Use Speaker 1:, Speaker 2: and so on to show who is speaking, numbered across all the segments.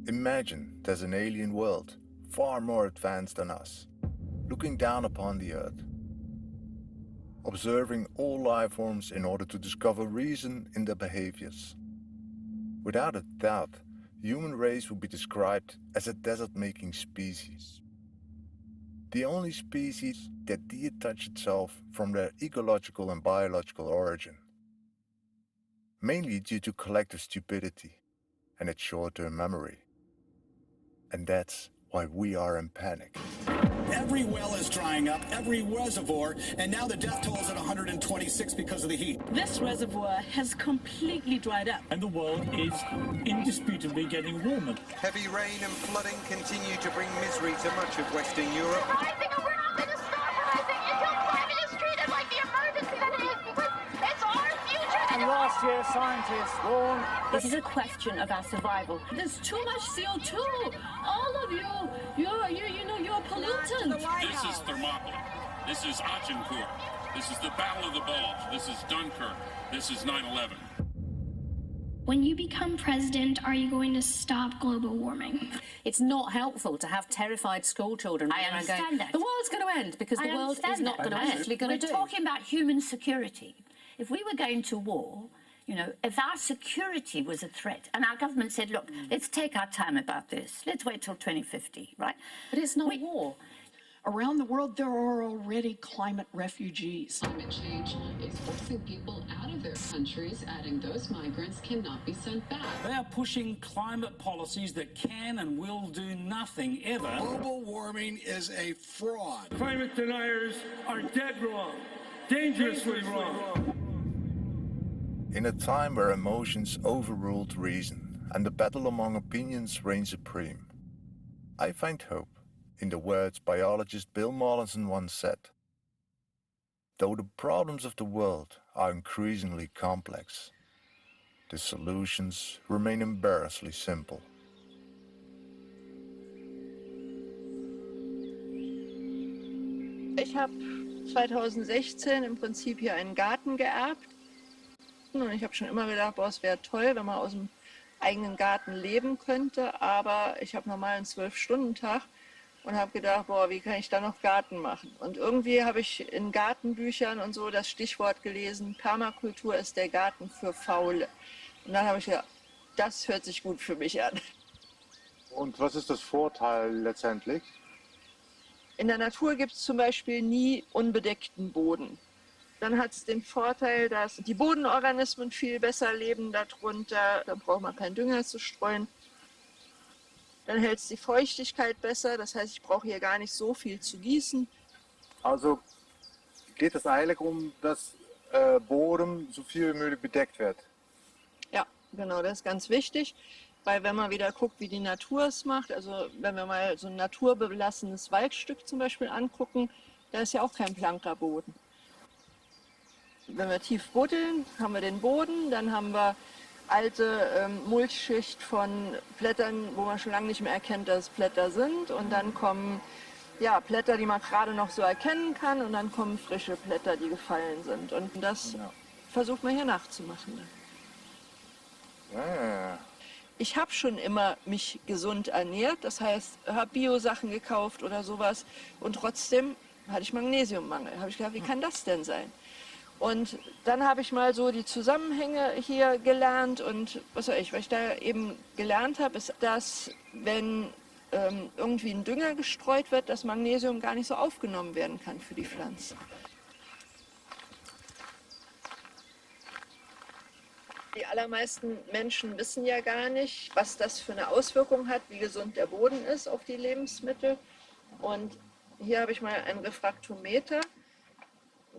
Speaker 1: Imagine there's an alien world, far more advanced than us, looking down upon the Earth, observing all life forms in order to discover reason in their behaviors. Without a doubt, the human race would be described as a desert-making species. The only species that detach itself from their ecological and biological origin, mainly due to collective stupidity and its short-term memory. And that's why we are in panic.
Speaker 2: Every well is drying up, every reservoir, and now the death toll is at 126 because of the heat.
Speaker 3: This reservoir has completely dried up.
Speaker 4: And the world is indisputably getting warmer.
Speaker 5: Heavy rain and flooding continue to bring misery to much of Western Europe.
Speaker 6: Rising, and we're not going to stop rising until climate is treated like the emergency that it is, because it's our future.
Speaker 7: And last year, scientists warned.
Speaker 3: This is a question of our survival. There's too much CO2. All of you're pollutant.
Speaker 8: This is Thermopylae. This is Agincourt. This is the Battle of the Bulge. This is Dunkirk. This is 9/11.
Speaker 9: When you become president, are you going to stop global warming?
Speaker 10: It's not helpful to have terrified school children.
Speaker 3: I understand that.
Speaker 10: The world's going to end because the world is not going to actually going to do.
Speaker 3: We're talking about human security. If we were going to war, if our security was a threat, and our government said, look, let's take our time about this. Let's wait till 2050, right?
Speaker 10: But it's not war.
Speaker 11: Around the world, there are already climate refugees.
Speaker 12: Climate change is forcing people out of their countries, adding those migrants cannot be sent back.
Speaker 4: They are pushing climate policies that can and will do nothing ever.
Speaker 2: Global warming is a fraud.
Speaker 13: Climate deniers are dead wrong, dangerously wrong.
Speaker 1: In a time where emotions overruled reason and the battle among opinions reigned supreme, I find hope in the words biologist Bill Mollison once said. Though the problems of the world are increasingly complex, the solutions remain embarrassingly simple.
Speaker 14: Ich habe 2016 im Prinzip hier einen Garten geerbt. Und ich habe schon immer gedacht, boah, es wäre toll, wenn man aus dem eigenen Garten leben könnte. Aber ich habe normal einen 12-Stunden-Tag und habe gedacht, boah, wie kann ich da noch Garten machen? Und irgendwie habe ich in Gartenbüchern und so das Stichwort gelesen, Permakultur ist der Garten für Faule. Und dann habe ich gedacht, das hört sich gut für mich an.
Speaker 15: Und was ist das Vorteil letztendlich?
Speaker 14: In der Natur gibt es zum Beispiel nie unbedeckten Boden. Dann hat es den Vorteil, dass die Bodenorganismen viel besser leben darunter. Da braucht man keinen Dünger zu streuen. Dann hält es die Feuchtigkeit besser. Das heißt, ich brauche hier gar nicht so viel zu gießen.
Speaker 15: Also geht es eigentlich um, dass Boden so viel wie möglich bedeckt wird?
Speaker 14: Ja, genau, das ist ganz wichtig. Weil wenn man wieder guckt, wie die Natur es macht, also wenn wir mal so ein naturbelassenes Waldstück zum Beispiel angucken, da ist ja auch kein blanker Boden. Wenn wir tief buddeln, haben wir den Boden, dann haben wir alte Mulchschicht von Blättern, wo man schon lange nicht mehr erkennt, dass es Blätter sind. Und dann kommen Blätter, die man gerade noch so erkennen kann. Und dann kommen frische Blätter, die gefallen sind. Und das versucht man hier nachzumachen.
Speaker 15: Ja.
Speaker 14: Ich habe schon immer mich gesund ernährt, das heißt, habe Bio-Sachen gekauft oder sowas. Und trotzdem hatte ich Magnesiummangel. Habe ich gedacht, wie kann das denn sein? Und dann habe ich mal so die Zusammenhänge hier gelernt und was ich da eben gelernt habe, ist, dass wenn irgendwie ein Dünger gestreut wird, das Magnesium gar nicht so aufgenommen werden kann für die Pflanze. Die allermeisten Menschen wissen ja gar nicht, was das für eine Auswirkung hat, wie gesund der Boden ist auf die Lebensmittel. Und hier habe ich mal ein Refraktometer.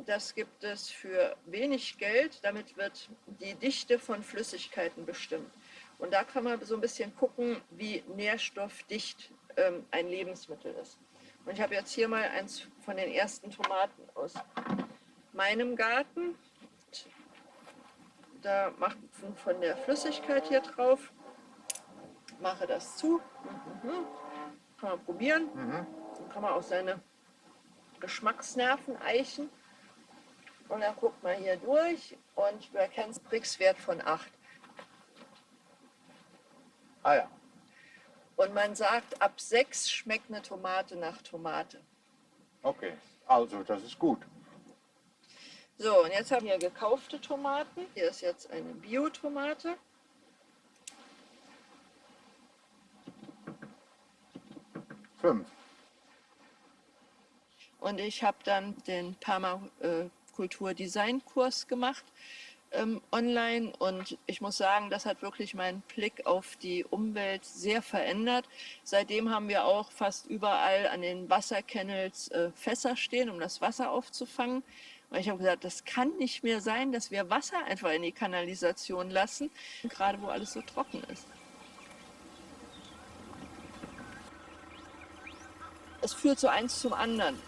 Speaker 14: Das gibt es für wenig Geld. Damit wird die Dichte von Flüssigkeiten bestimmt. Und da kann man so ein bisschen gucken, wie nährstoffdicht ein Lebensmittel ist. Und ich habe jetzt hier mal eins von den ersten Tomaten aus meinem Garten. Da mache ich von der Flüssigkeit hier drauf, mache das zu. Kann man probieren. Dann kann man auch seine Geschmacksnerven eichen. Und dann guckt man hier durch und du erkennst einen Brix-Wert von 8.
Speaker 15: Ah ja.
Speaker 14: Und man sagt, ab 6 schmeckt eine Tomate nach Tomate.
Speaker 15: Okay, also das ist gut.
Speaker 14: So, und jetzt haben wir gekaufte Tomaten. Hier ist jetzt eine Biotomate.
Speaker 15: Fünf.
Speaker 14: Und ich habe dann den Permakultur-Design-Kurs gemacht online. Und ich muss sagen, das hat wirklich meinen Blick auf die Umwelt sehr verändert. Seitdem haben wir auch fast überall an den Wasserkennels Fässer stehen, um das Wasser aufzufangen. Und ich habe gesagt, das kann nicht mehr sein, dass wir Wasser einfach in die Kanalisation lassen, gerade wo alles so trocken ist. Es führt so eins zum anderen.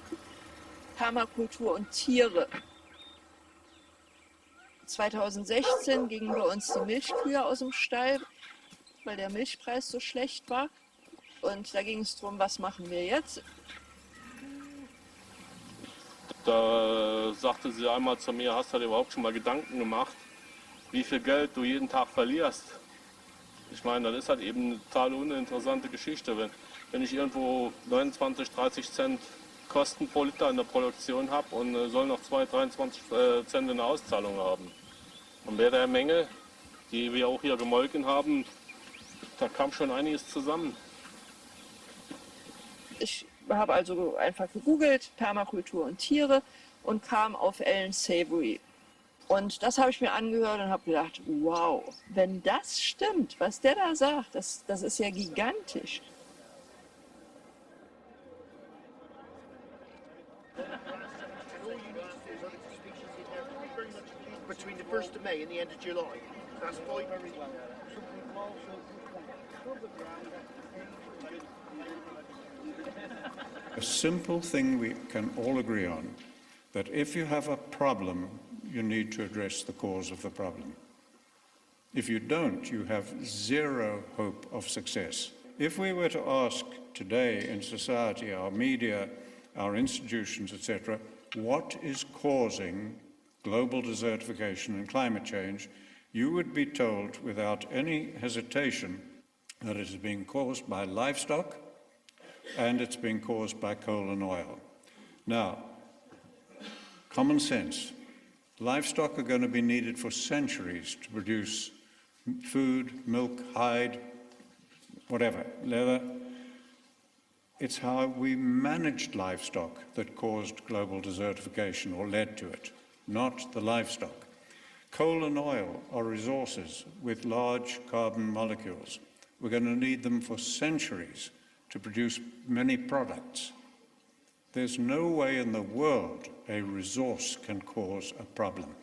Speaker 14: Permakultur und Tiere. 2016 gingen bei uns die Milchkühe aus dem Stall, weil der Milchpreis so schlecht war. Und da ging es darum, was machen wir jetzt?
Speaker 16: Da sagte sie einmal zu mir, hast du dir überhaupt schon mal Gedanken gemacht, wie viel Geld du jeden Tag verlierst? Ich meine, das ist halt eben eine total uninteressante Geschichte. Wenn ich irgendwo 29, 30 Cent Kosten pro Liter in der Produktion habe und soll noch 2, 23 Cent in der Auszahlung haben. Und bei der Menge, die wir auch hier gemolken haben, da kam schon einiges zusammen.
Speaker 14: Ich habe also einfach gegoogelt, Permakultur und Tiere, und kam auf Ellen Savory. Und das habe ich mir angehört und habe gedacht, wow, wenn das stimmt, was der da sagt, das ist ja gigantisch.
Speaker 17: Between the 1st of May and the end of July. That's fine.
Speaker 18: A simple thing we can all agree on, that if you have a problem, you need to address the cause of the problem. If you don't, you have zero hope of success. If we were to ask today in society, our media, our institutions, etc., what is causing global desertification and climate change, you would be told without any hesitation that it is being caused by livestock and it's being caused by coal and oil. Now, common sense. Livestock are going to be needed for centuries to produce food, milk, hide, whatever, leather. It's how we managed livestock that caused global desertification or led to it, not the livestock. Coal and oil are resources with large carbon molecules. We're going to need them for centuries to produce many products. There's no way in the world a resource can cause a problem.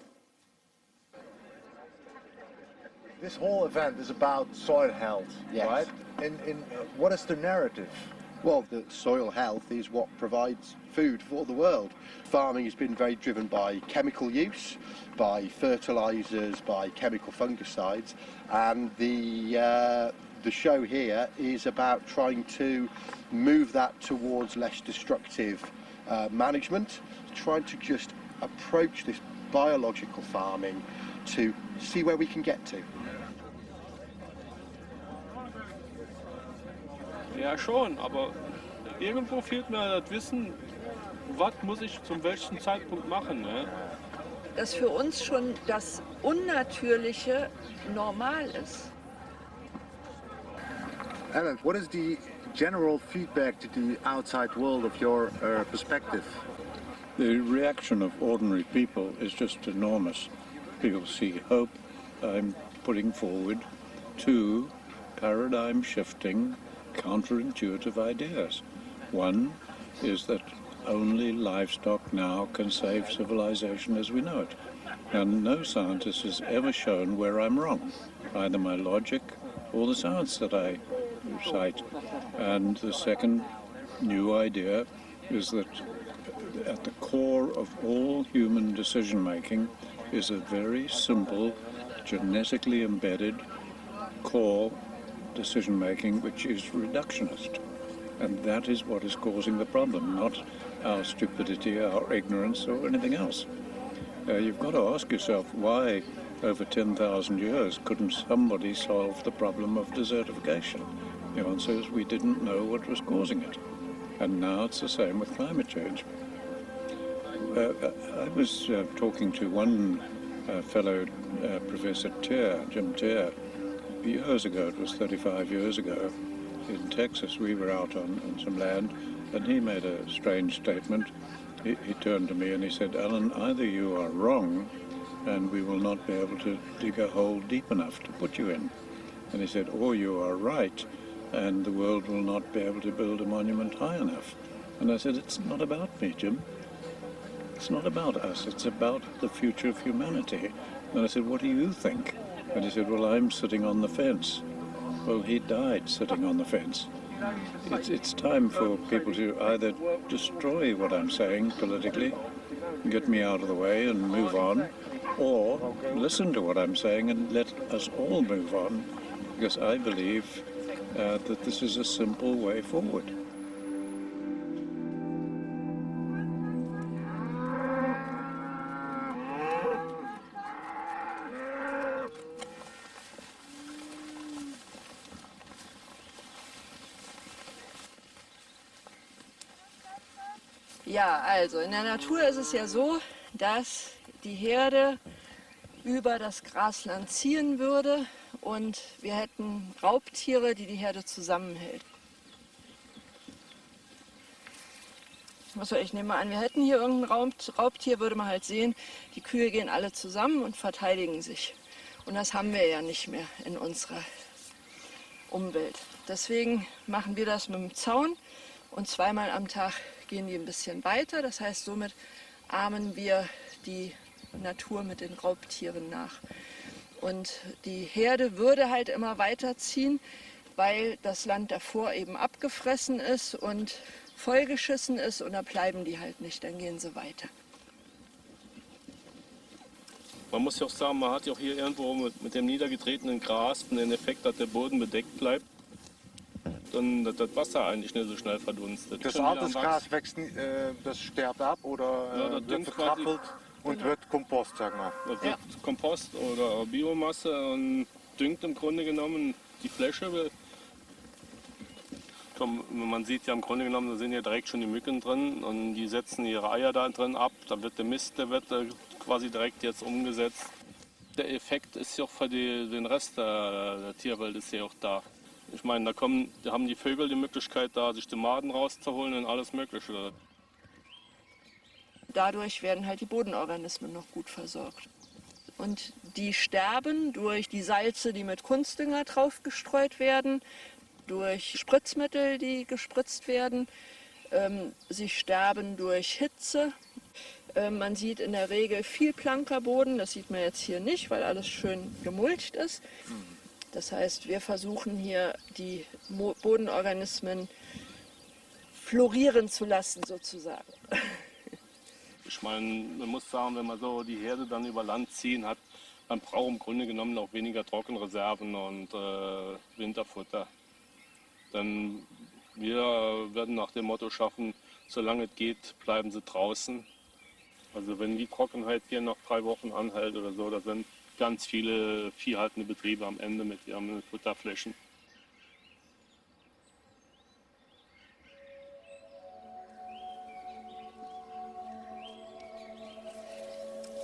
Speaker 15: This whole event is about soil health,
Speaker 17: yes.
Speaker 15: Right? And what is the narrative?
Speaker 17: Well, the soil health is what provides food for the world. Farming has been very driven by chemical use, by fertilizers, by chemical fungicides, and the show here is about trying to move that towards less destructive management, trying to just approach this biological farming to see where we can get to.
Speaker 16: Ja schon, aber irgendwo fehlt mir das Wissen, was muss ich zum welchen Zeitpunkt machen. Ne?
Speaker 14: Dass für uns schon das Unnatürliche normal ist.
Speaker 15: Ellen, what is the general feedback to the outside world of your perspective?
Speaker 18: The reaction of ordinary people is just enormous. People see hope. I'm putting forward two paradigm-shifting, counterintuitive ideas. One is that only livestock now can save civilization as we know it. And no scientist has ever shown where I'm wrong, either my logic or the science that I cite. And the second new idea is that at the core of all human decision-making is a very simple, genetically embedded core decision-making, which is reductionist. And that is what is causing the problem, not our stupidity, our ignorance, or anything else. You've got to ask yourself why, over 10,000 years, couldn't somebody solve the problem of desertification? The answer is we didn't know what was causing it. And now it's the same with climate change. I was talking to one fellow Professor Jim Teer, years ago, it was 35 years ago, in Texas. We were out on some land, and he made a strange statement. He turned to me and he said, "Alan, either you are wrong and we will not be able to dig a hole deep enough to put you in." And he said, "Or you are right and the world will not be able to build a monument high enough." And I said, "It's not about me, Jim. It's not about us. It's about the future of humanity." And I said, "What do you think?" And he said, "Well, I'm sitting on the fence." Well, he died sitting on the fence. It's time for people to either destroy what I'm saying politically, get me out of the way and move on, or listen to what I'm saying and let us all move on, because I believe that this is a simple way forward.
Speaker 14: Ja, also in der Natur ist es ja so, dass die Herde über das Grasland ziehen würde und wir hätten Raubtiere, die die Herde zusammenhält. Also ich nehme an, wir hätten hier irgendein Raubtier, würde man halt sehen, die Kühe gehen alle zusammen und verteidigen sich. Und das haben wir ja nicht mehr in unserer Umwelt. Deswegen machen wir das mit dem Zaun und zweimal am Tag gehen die ein bisschen weiter. Das heißt, somit ahmen wir die Natur mit den Raubtieren nach. Und die Herde würde halt immer weiterziehen, weil das Land davor eben abgefressen ist und vollgeschissen ist und da bleiben die halt nicht, dann gehen sie weiter.
Speaker 16: Man muss ja auch sagen, man hat ja auch hier irgendwo mit dem niedergetretenen Gras den Effekt, dass der Boden bedeckt bleibt. Dann das Wasser eigentlich nicht so schnell verdunstet.
Speaker 15: Das alte Gras wächst, das stirbt ab oder wird vertrappelt und wird Kompost, sag mal.
Speaker 16: Das wird Kompost oder Biomasse und düngt im Grunde genommen die Fläche. Man sieht ja im Grunde genommen, da sind ja direkt schon die Mücken drin und die setzen ihre Eier da drin ab. Da wird der Mist, der wird quasi direkt jetzt umgesetzt. Der Effekt ist ja auch für den Rest der Tierwelt ist ja auch da. Ich meine, da haben die Vögel die Möglichkeit, da sich die Maden rauszuholen und alles Mögliche.
Speaker 14: Dadurch werden halt die Bodenorganismen noch gut versorgt. Und die sterben durch die Salze, die mit Kunstdünger drauf gestreut werden, durch Spritzmittel, die gespritzt werden. Sie sterben durch Hitze. Man sieht in der Regel viel blanker Boden. Das sieht man jetzt hier nicht, weil alles schön gemulcht ist. Das heißt, wir versuchen hier die Bodenorganismen florieren zu lassen, sozusagen.
Speaker 16: Ich meine, man muss sagen, wenn man so die Herde dann über Land ziehen hat, man braucht im Grunde genommen auch weniger Trockenreserven und Winterfutter. Denn wir werden nach dem Motto schaffen, solange es geht, bleiben sie draußen. Also wenn die Trockenheit hier noch 3 Wochen anhält oder so, da sind ganz viele viehhaltende Betriebe am Ende mit ihren Futterflächen.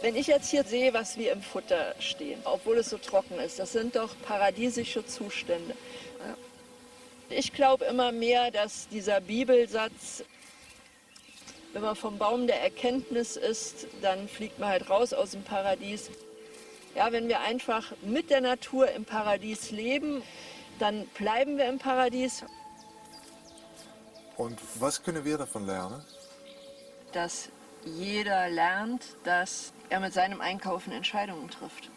Speaker 14: Wenn ich jetzt hier sehe, was wir im Futter stehen, obwohl es so trocken ist, das sind doch paradiesische Zustände. Ich glaube immer mehr, dass dieser Bibelsatz, wenn man vom Baum der Erkenntnis isst, dann fliegt man halt raus aus dem Paradies. Ja, wenn wir einfach mit der Natur im Paradies leben, dann bleiben wir im Paradies.
Speaker 1: Und was können wir davon lernen?
Speaker 14: Dass jeder lernt, dass er mit seinem Einkaufen Entscheidungen trifft.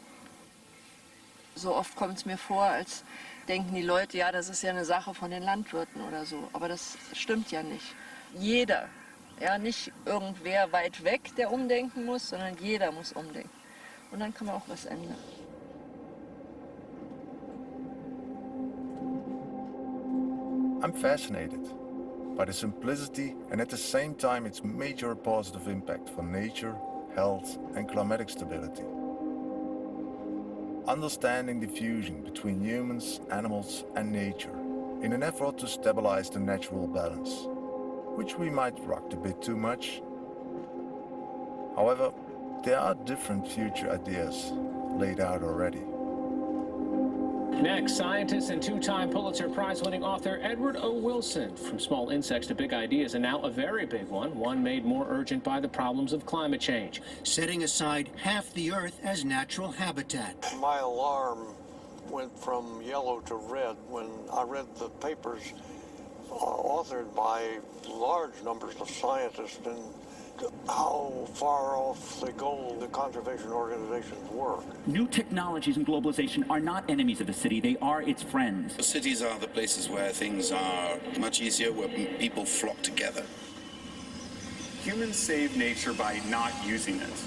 Speaker 14: So oft kommt es mir vor, als denken die Leute, ja, das ist ja eine Sache von den Landwirten oder so. Aber das stimmt ja nicht. Jeder, ja, nicht irgendwer weit weg, der umdenken muss, sondern jeder muss umdenken. Und dann kann man auch was ändern.
Speaker 1: I'm fascinated. by the simplicity and at the same time its major positive impact for nature, health and climatic stability. Understanding the fusion between humans, animals and nature in an effort to stabilize the natural balance, which we might rock a bit too much. However, there are different future ideas laid out already.
Speaker 19: Next, scientist and two-time Pulitzer Prize-winning author Edward O. Wilson. From small insects to big ideas, and now a very big one made more urgent by the problems of climate change.
Speaker 20: Setting aside half the Earth as natural habitat.
Speaker 21: My alarm went from yellow to red when I read the papers authored by large numbers of scientists and how far off the goal the conservation organizations were.
Speaker 22: New technologies and globalization are not enemies of a city, they are its friends.
Speaker 23: Cities are the places where things are much easier, where people flock together.
Speaker 24: Humans save nature by not using it.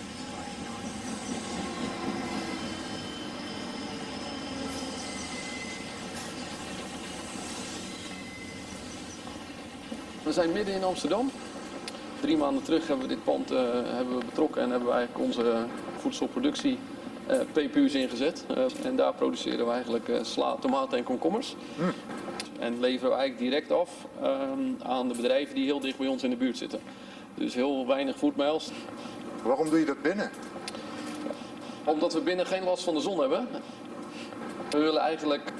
Speaker 25: We zijn midden in Amsterdam. 3 maanden terug hebben we dit pand betrokken en hebben we eigenlijk onze voedselproductie PPU's ingezet. En daar produceren we eigenlijk sla, tomaten en komkommers. En leveren we eigenlijk direct af aan de bedrijven die heel dicht bij ons in de buurt zitten. Dus heel weinig voetmijls.
Speaker 15: Waarom doe je dat binnen?
Speaker 25: Omdat we binnen geen last van de zon hebben. We willen eigenlijk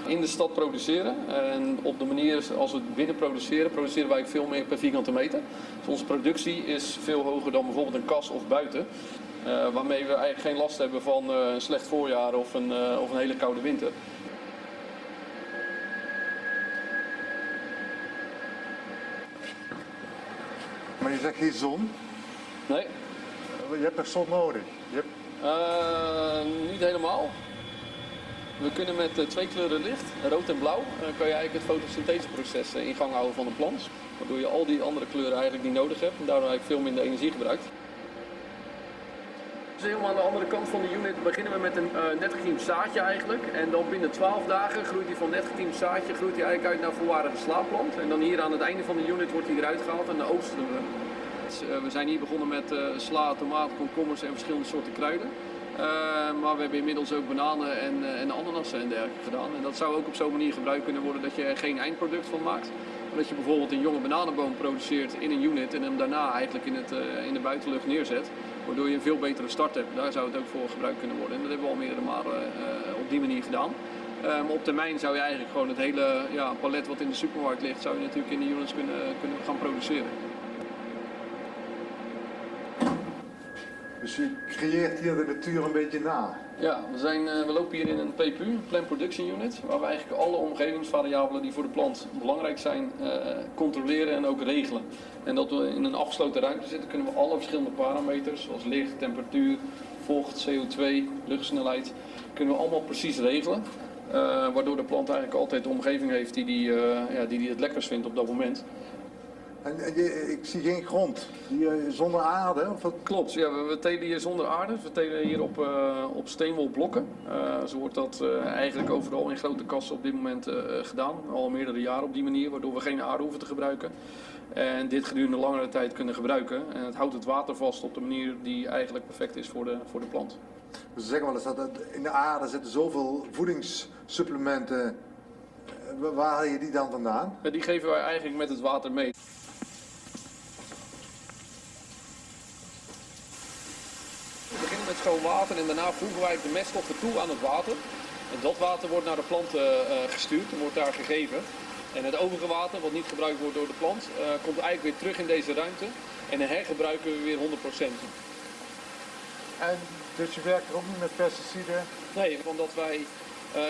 Speaker 25: in de stad produceren. En op de manier als we binnen produceren wij veel meer per vierkante meter. Dus onze productie is veel hoger dan bijvoorbeeld een kas of buiten. Waarmee we eigenlijk geen last hebben van een slecht voorjaar of een hele koude winter.
Speaker 15: Maar je zegt geen zon?
Speaker 25: Nee.
Speaker 15: Je hebt er zon nodig?
Speaker 25: Niet helemaal. We kunnen met 2 kleuren licht, rood en blauw, kan je eigenlijk het fotosyntheseproces in gang houden van de plant. Waardoor je al die andere kleuren eigenlijk niet nodig hebt en daardoor eigenlijk veel minder energie gebruikt. Dus helemaal aan de andere kant van de unit beginnen we met een net gekiemd zaadje eigenlijk. En dan binnen 12 dagen groeit hij van net gekiemd zaadje eigenlijk uit naar volwaardige slaapplant. En dan hier aan het einde van de unit wordt hij eruit gehaald en dan oogsten we. We zijn hier begonnen met sla, tomaten, komkommers en verschillende soorten kruiden. Maar we hebben inmiddels ook bananen en ananassen en dergelijke gedaan. En dat zou ook op zo'n manier gebruikt kunnen worden dat je er geen eindproduct van maakt. Maar dat je bijvoorbeeld een jonge bananenboom produceert in een unit en hem daarna eigenlijk in de buitenlucht neerzet. Waardoor je een veel betere start hebt. Daar zou het ook voor gebruikt kunnen worden. En dat hebben we al meerdere malen op die manier gedaan. Maar op termijn zou je eigenlijk gewoon het hele palet wat in de supermarkt ligt, zou je natuurlijk in de units kunnen gaan produceren.
Speaker 15: Dus je creëert hier de natuur een beetje na?
Speaker 25: Ja, we lopen hier in een PPU, Plant Production Unit, waar we eigenlijk alle omgevingsvariabelen die voor de plant belangrijk zijn, controleren en ook regelen. En dat we in een afgesloten ruimte zitten, kunnen we alle verschillende parameters, zoals licht, temperatuur, vocht, CO2, luchtsnelheid, kunnen we allemaal precies regelen. Waardoor de plant eigenlijk altijd de omgeving heeft die het lekkers vindt op dat moment.
Speaker 15: En ik zie geen grond, zonder aarde? Of wat?
Speaker 25: Klopt, ja, we telen hier zonder aarde. We telen hier op steenwolblokken. Zo wordt dat eigenlijk overal in grote kassen op dit moment gedaan. Al meerdere jaren op die manier, waardoor we geen aarde hoeven te gebruiken. En dit gedurende langere tijd kunnen gebruiken. En het houdt het water vast op de manier die eigenlijk perfect is voor de plant.
Speaker 15: Dus ze zeggen wel eens dat in de aarde zitten zoveel voedingssupplementen. Waar haal je die dan vandaan?
Speaker 25: Die geven wij eigenlijk met het water mee. We beginnen met schoon water en daarna voegen wij de meststoffen toe aan het water. En dat water wordt naar de plant gestuurd en wordt daar gegeven. En het overige water, wat niet gebruikt wordt door de plant, komt eigenlijk weer terug in deze ruimte. En dan hergebruiken we weer 100%.
Speaker 15: En dus je werkt er ook niet met pesticiden?
Speaker 25: Nee, omdat wij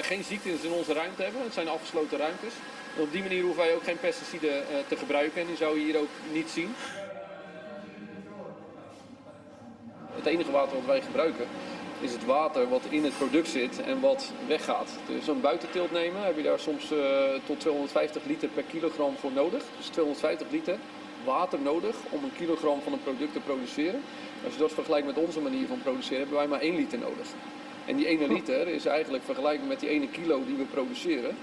Speaker 25: geen ziektes in onze ruimte hebben. Het zijn afgesloten ruimtes. En op die manier hoeven wij ook geen pesticiden te gebruiken. En die zou je hier ook niet zien. Het enige water wat wij gebruiken is het water wat in het product zit en wat weggaat. Dus een buitenteelt nemen heb je daar soms tot 250 liter per kilogram voor nodig. Dus 250 liter water nodig om een kilogram van een product te produceren. Als je dat vergelijkt met onze manier van produceren, hebben wij maar 1 liter nodig. En die 1 liter is eigenlijk vergelijkbaar met die 1 kilo die we produceren.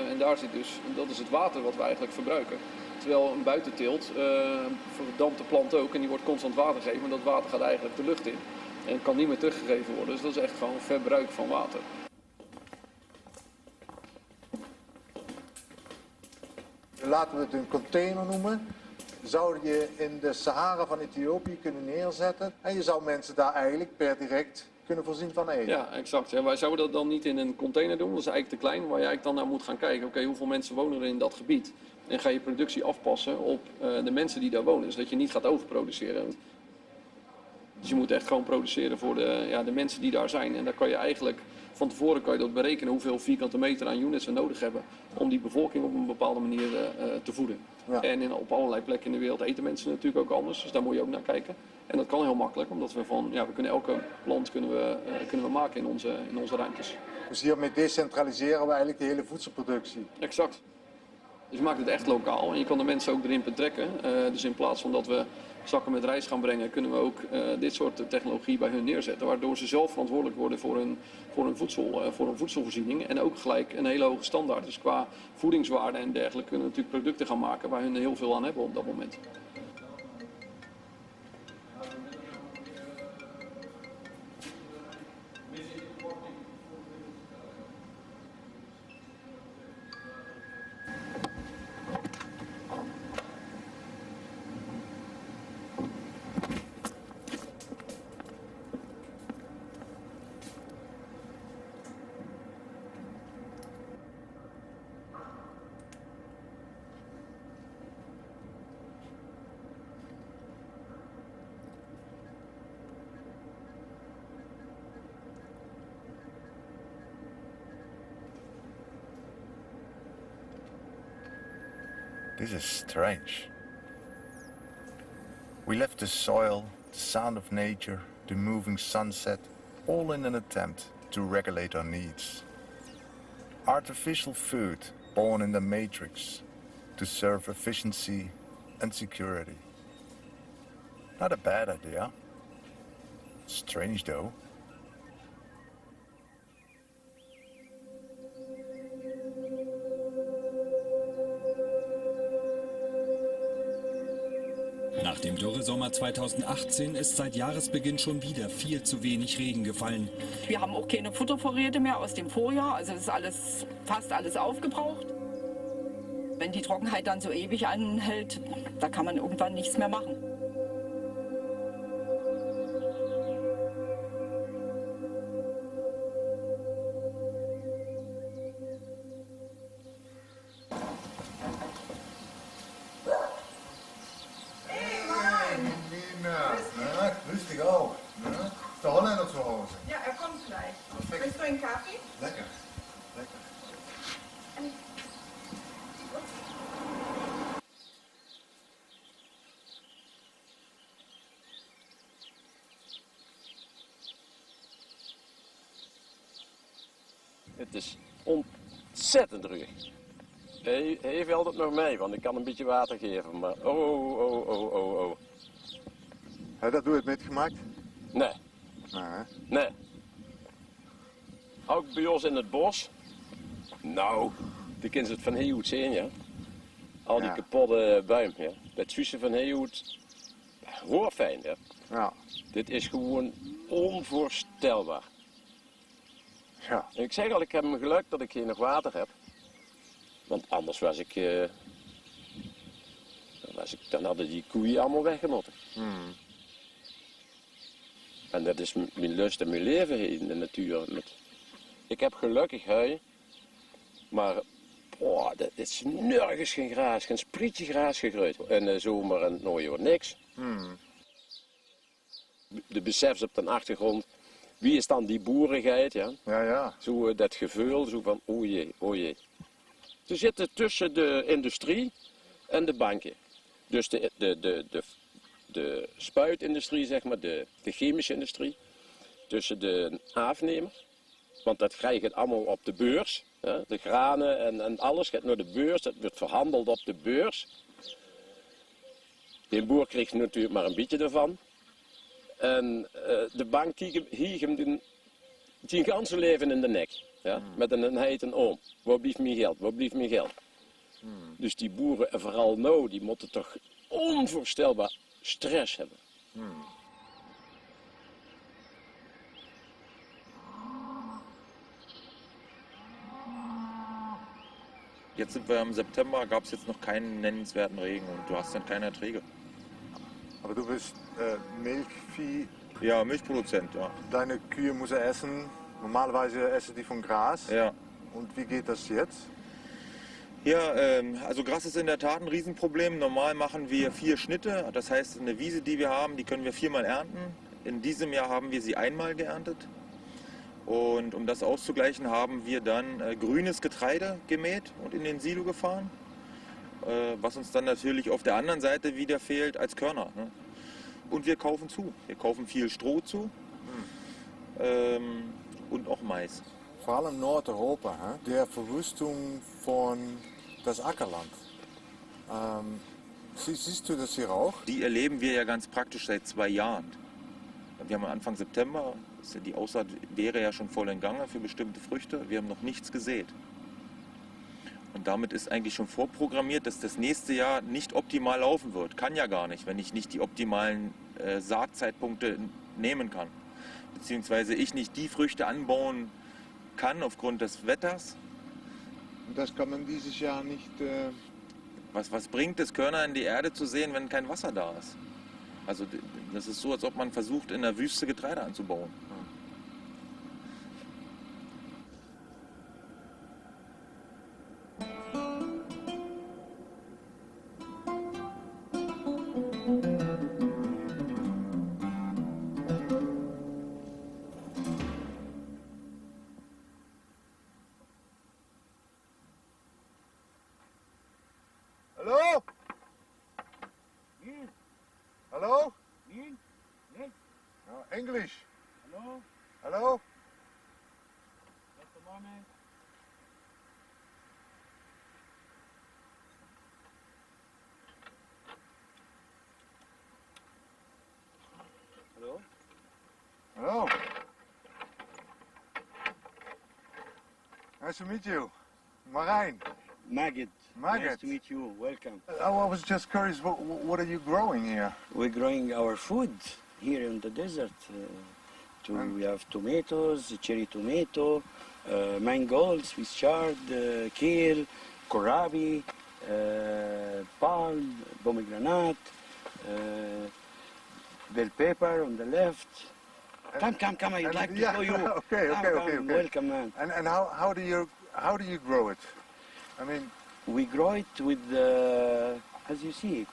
Speaker 25: En daar zit dus, dat is het water wat we eigenlijk verbruiken. Terwijl een buitenteelt verdampt de plant ook en die wordt constant water gegeven. En dat water gaat eigenlijk de lucht in en kan niet meer teruggegeven worden. Dus dat is echt gewoon verbruik van water.
Speaker 15: Laten we het een container noemen. Zou je in de Sahara van Ethiopië kunnen neerzetten en je zou mensen daar eigenlijk per direct kunnen voorzien van eten.
Speaker 25: Ja, exact. Ja, wij zouden dat dan niet in een container doen, dat is eigenlijk te klein. Waar je eigenlijk dan naar moet gaan kijken, oké, hoeveel mensen wonen er in dat gebied? En ga je productie afpassen op de mensen die daar wonen. Dus dat je niet gaat overproduceren. Dus je moet echt gewoon produceren voor de mensen die daar zijn. En daar kan je eigenlijk, van tevoren kan je dat berekenen hoeveel vierkante meter aan units we nodig hebben om die bevolking op een bepaalde manier te voeden. Ja. En op allerlei plekken in de wereld eten mensen natuurlijk ook anders, dus daar moet je ook naar kijken. En dat kan heel makkelijk, omdat we kunnen elke land kunnen we maken in onze ruimtes.
Speaker 15: Dus hiermee decentraliseren we eigenlijk de hele voedselproductie.
Speaker 25: Exact. Dus je maakt het echt lokaal en je kan de mensen ook erin betrekken. Dus in plaats van dat we zakken met rijst gaan brengen, kunnen we ook dit soort technologie bij hun neerzetten. Waardoor ze zelf verantwoordelijk worden voor hun voedselvoorziening. En ook gelijk een hele hoge standaard. Dus qua voedingswaarde en dergelijke kunnen we natuurlijk producten gaan maken waar hun heel veel aan hebben op dat moment.
Speaker 1: This is strange. We left the soil, the sound of nature, the moving sunset, all in an attempt to regulate our needs. Artificial food born in the matrix to serve efficiency and security. Not a bad idea. Strange though.
Speaker 5: Nach dem Dürresommer 2018 ist seit Jahresbeginn schon wieder viel zu wenig Regen gefallen.
Speaker 11: Wir haben auch keine Futtervorräte mehr aus dem Vorjahr, also ist fast alles aufgebraucht. Wenn die Trockenheit dann so ewig anhält, da kann man irgendwann nichts mehr machen.
Speaker 15: Grüß dich auch. Ist der Holländer zu Hause?
Speaker 6: Ja, er kommt gleich. Willst du einen Kaffee?
Speaker 15: Lecker. Lecker.
Speaker 7: Het is ontzettend ruig. Hij valt het nog mee, want ik kan een beetje water geven, maar oh.
Speaker 15: Heb je dat nooit metgemaakt?
Speaker 7: Nee. Nee. Ook bij ons in het bos. Nou, die kunnen ze het van heel goed zien, ja. Al die kapotte buim, ja. Het zussen van heel goed, hoor fijn, ja.
Speaker 15: Ja.
Speaker 7: Dit is gewoon onvoorstelbaar.
Speaker 15: Ja.
Speaker 7: En ik zeg al, ik heb mijn geluk dat ik hier nog water heb. Want anders dan hadden die koeien allemaal weggemotten. En dat is mijn lust en mijn leven hier in de natuur. Ik heb gelukkig hui, maar dit is nergens geen gras, geen sprietje gras gegroeid. In de zomer en het najaar niks. De besef op de achtergrond, wie is dan die boerigheid, ja?
Speaker 15: Ja.
Speaker 7: Zo dat gevoel, zo van o jee. Ze zitten tussen de industrie en de banken. Dus de spuitindustrie, zeg maar, de chemische industrie. Tussen de afnemer, want dat krijg je allemaal op de beurs. Hè? De granen en alles gaat naar de beurs, dat wordt verhandeld op de beurs. De boer krijgt natuurlijk maar een beetje ervan. En de bank hiegen Die ganse leven in de nek. Ja? Met een heid en oom. Waar blijft mijn geld? Waar blijft mijn geld? Dus die boeren, en vooral nou, die moeten toch onvoorstelbaar stress hebben.
Speaker 3: Jetzt sind wir im September, gab es jetzt noch keinen nennenswerten Regen und du hast dann keine Erträge.
Speaker 15: Aber du bist Milchvieh.
Speaker 3: Ja, Milchproduzent, ja.
Speaker 15: Deine Kühe müssen essen. Normalerweise essen die von Gras.
Speaker 3: Ja.
Speaker 15: Und wie geht das jetzt?
Speaker 3: Ja, also Gras ist in der Tat ein Riesenproblem. Normal machen wir 4 Schnitte, das heißt eine Wiese, die wir haben, die können wir 4-mal ernten. In diesem Jahr haben wir sie 1-mal geerntet. Und um das auszugleichen, haben wir dann grünes Getreide gemäht und in den Silo gefahren. Was uns dann natürlich auf der anderen Seite wieder fehlt als Körner. Ne? Und wir kaufen zu. Wir kaufen viel Stroh zu und auch Mais.
Speaker 15: Vor allem Nordeuropa, der Verwüstung von das Ackerland. Siehst du das hier auch?
Speaker 3: Die erleben wir ja ganz praktisch seit 2 Jahren. Wir haben Anfang September, die Aussaat wäre ja schon voll in Gange für bestimmte Früchte. Wir haben noch nichts gesät. Und damit ist eigentlich schon vorprogrammiert, dass das nächste Jahr nicht optimal laufen wird. Kann ja gar nicht, wenn ich nicht die optimalen Saatzeitpunkte nehmen kann. Beziehungsweise ich nicht die Früchte anbauen kann aufgrund des Wetters.
Speaker 15: Und das kann man dieses Jahr nicht...
Speaker 3: Was bringt es, Körner in die Erde zu sehen, wenn kein Wasser da ist? Also das ist so, als ob man versucht, in der Wüste Getreide anzubauen.
Speaker 15: Hallo? Hallo? No, English.
Speaker 13: Hello?
Speaker 15: Hallo?
Speaker 13: Just a moment.
Speaker 15: Hallo? Hallo. Nice to meet you. Marijn.
Speaker 8: Maggot.
Speaker 15: Maggot.
Speaker 8: Nice to meet you. Welcome.
Speaker 15: I was just curious, what are you growing here?
Speaker 8: We're growing our food here in the desert. We have tomatoes, cherry tomato, mangoes, Swiss chard, kale, kohlrabi, palm, pomegranate, bell pepper on the left. Come! I'd like to show you.
Speaker 15: Okay.
Speaker 8: Welcome, man.
Speaker 15: And how do you grow it? I mean,
Speaker 8: we grow it with as you see,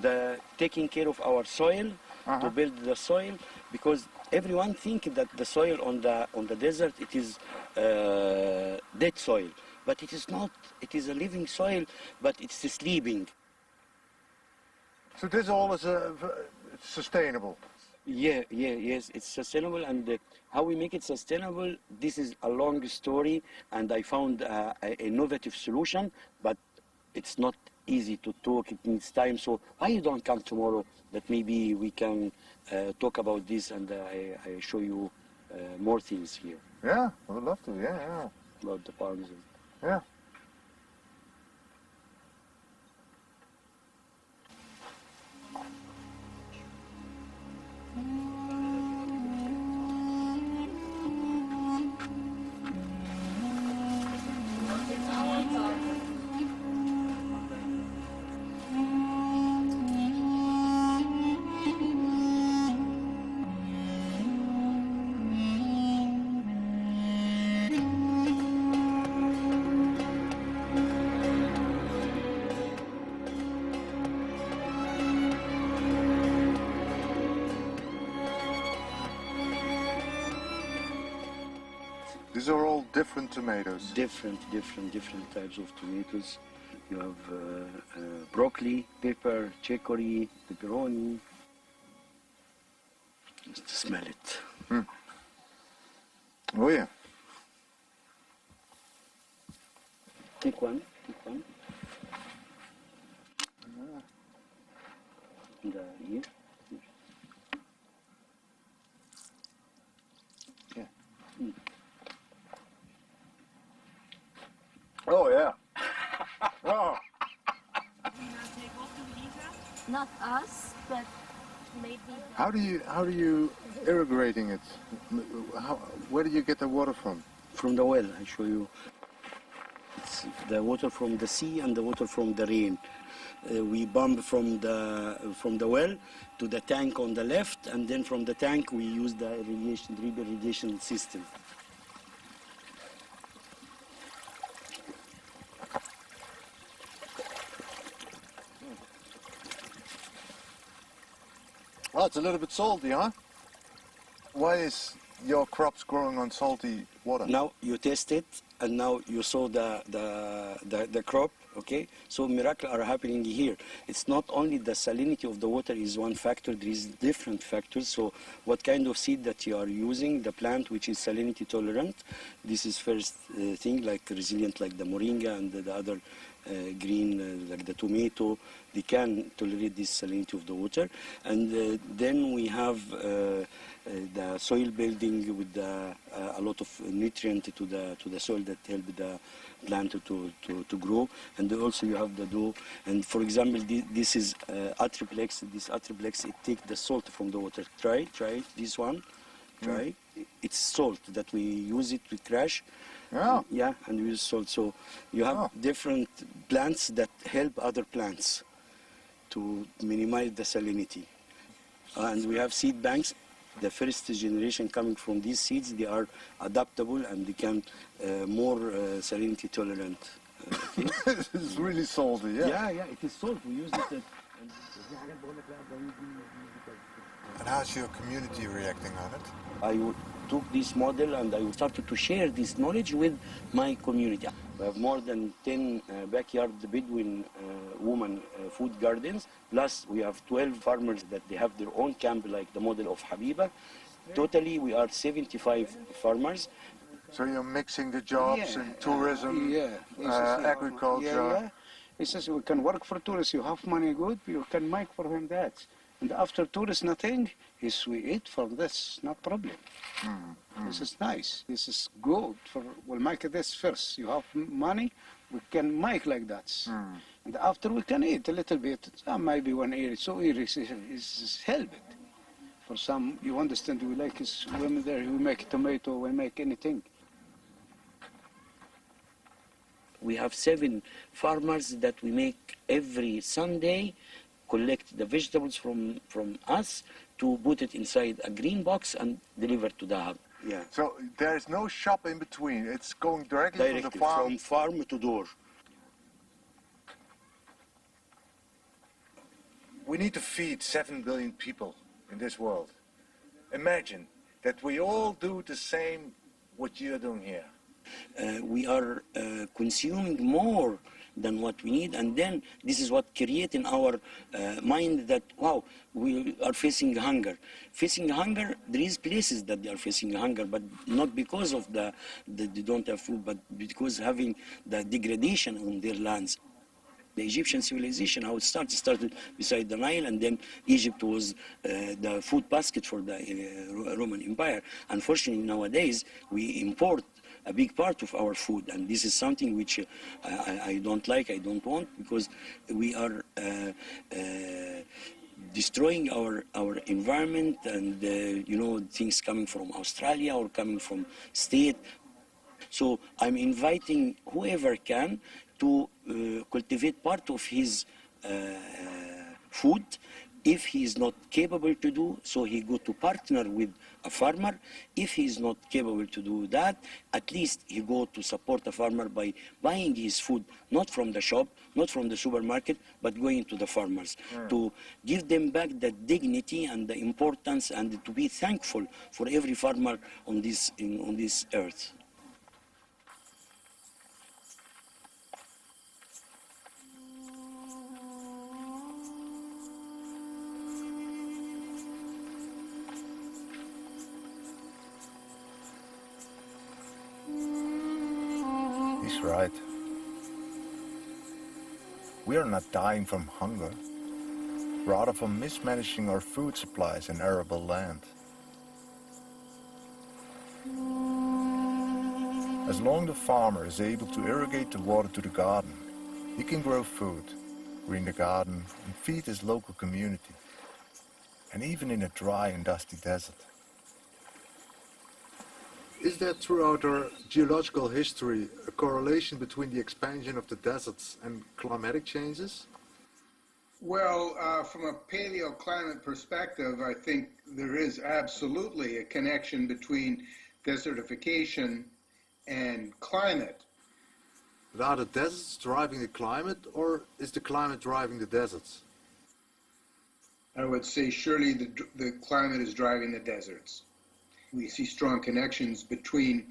Speaker 8: the taking care of our soil to build the soil, because everyone think that the soil on the desert it is dead soil, but it is not. It is a living soil, but it's sleeping.
Speaker 15: So this all is sustainable.
Speaker 8: Yes, it's sustainable, and how we make it sustainable, this is a long story, and I found an innovative solution, but it's not easy to talk, it needs time, so why you don't come tomorrow, that maybe we can talk about this, and I show you more things here.
Speaker 15: Yeah, I would love to, yeah.
Speaker 8: About the farms.
Speaker 15: Yeah. These are all different tomatoes.
Speaker 8: Different types of tomatoes. You have broccoli, pepper, chicory, pepperoni. Just to smell it.
Speaker 15: Oh yeah.
Speaker 8: Take one. And here.
Speaker 15: Yeah.
Speaker 2: not us, but maybe.
Speaker 15: How do you irrigating it? Where do you get the water from?
Speaker 8: From the well, I show you. It's the water from the sea and the water from the rain. We pump from the well to the tank on the left, and then from the tank we use the drip irrigation system.
Speaker 15: Well, it's a little bit salty, huh? Why is your crops growing on salty water?
Speaker 8: Now you test it, and now you saw the crop, okay? So miracles are happening here. It's not only the salinity of the water is one factor, there is different factors. So what kind of seed that you are using, the plant which is salinity tolerant, this is first thing, like resilient, like the moringa and the other green, like the tomato, they can tolerate this salinity of the water. And then we have the soil building with a lot of nutrient to the soil that help the plant to grow. And also you have the dough. And for example, this is atriplex. This atriplex, it takes the salt from the water. Try this one. Try. It's salt that we use it to crush.
Speaker 15: Yeah.
Speaker 8: Yeah, and we use salt. So you have different plants that help other plants to minimize the salinity. And we have seed banks. The first generation coming from these seeds, they are adaptable and become more salinity tolerant. Okay?
Speaker 15: It's really salty, yeah.
Speaker 8: Yeah, it is salt. We use it.
Speaker 15: And how's your community reacting on it?
Speaker 8: I took this model and I started to share this knowledge with my community. We have more than 10 backyard Bedouin women food gardens, plus we have 12 farmers that they have their own camp like the model of Habiba. Totally we are 75 farmers.
Speaker 15: So you're mixing the jobs in tourism, agriculture.
Speaker 4: Yeah. He says we can work for tourists, you have money good, you can make for him that. And after tourists nothing, is we eat from this, no problem. This is nice, this is good. We'll make this first. You have money, we can make like that. And after we can eat a little bit, maybe 1 year, 2 years is help it. For some, you understand, we like is women there, we make tomato, we make anything.
Speaker 8: We have 7 farmers that we make every Sunday, collect the vegetables from us to put it inside a green box and deliver to the hub. Yeah.
Speaker 15: So there's no shop in between. It's going directly from the farm.
Speaker 8: From farm to door.
Speaker 15: We need to feed 7 billion people in this world. Imagine that we all do the same what you're doing here.
Speaker 8: We are consuming more than what we need, and then this is what creates in our mind that, wow, we are facing hunger. Facing hunger, there is places that they are facing hunger, but not because of they don't have food, but because having the degradation on their lands. The Egyptian civilization, how it started beside the Nile, and then Egypt was the food basket for the Roman Empire. Unfortunately, nowadays, we import a big part of our food, and this is something which I don't like, I don't want, because we are destroying our environment, and things coming from Australia or coming from state. So I'm inviting whoever can to cultivate part of his food. If he is not capable to do so, he go to partner with a farmer. If he is not capable to do that, at least he go to support a farmer by buying his food, not from the shop, not from the supermarket, but going to the farmers, to give them back the dignity and the importance, and to be thankful for every farmer on this earth.
Speaker 1: He's right. We are not dying from hunger, rather from mismanaging our food supplies in arable land. As long as the farmer is able to irrigate the water to the garden, he can grow food, green the garden, and feed his local community, and even in a dry and dusty desert.
Speaker 15: Is there throughout our geological history a correlation between the expansion of the deserts and climatic changes?
Speaker 9: Well, from a paleoclimate perspective, I think there is absolutely a connection between desertification and climate.
Speaker 15: But are the deserts driving the climate, or is the climate driving the deserts?
Speaker 9: I would say surely the climate is driving the deserts. We see strong connections between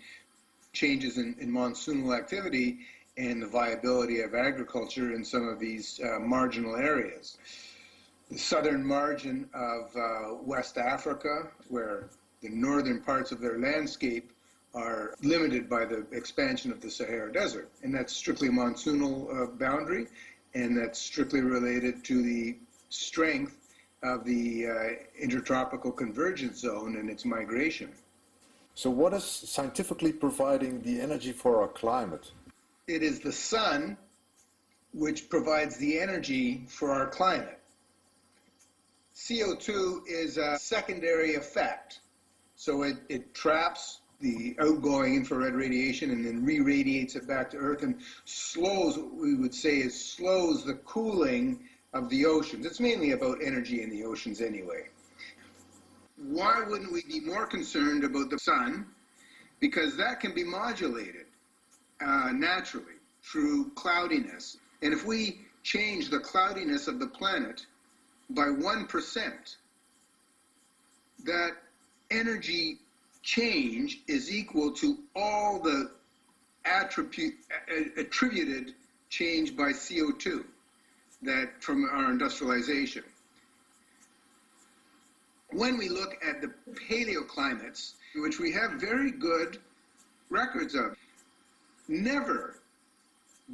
Speaker 9: changes in monsoonal activity and the viability of agriculture in some of these marginal areas. The southern margin of West Africa, where the northern parts of their landscape are limited by the expansion of the Sahara Desert. And that's strictly a monsoonal boundary, and that's strictly related to the strength of the intertropical convergence zone and its migration.
Speaker 15: So what is scientifically providing the energy for our climate?
Speaker 9: It is the sun which provides the energy for our climate. CO2 is a secondary effect. So it traps the outgoing infrared radiation and then re-radiates it back to Earth and slows, what we would say is slows the cooling of the oceans. It's mainly about energy in the oceans anyway. Why wouldn't we be more concerned about the sun? Because that can be modulated naturally through cloudiness. And if we change the cloudiness of the planet by 1%, that energy change is equal to all the attributed change by CO2 that from our industrialization. When we look at the paleoclimates, which we have very good records of, never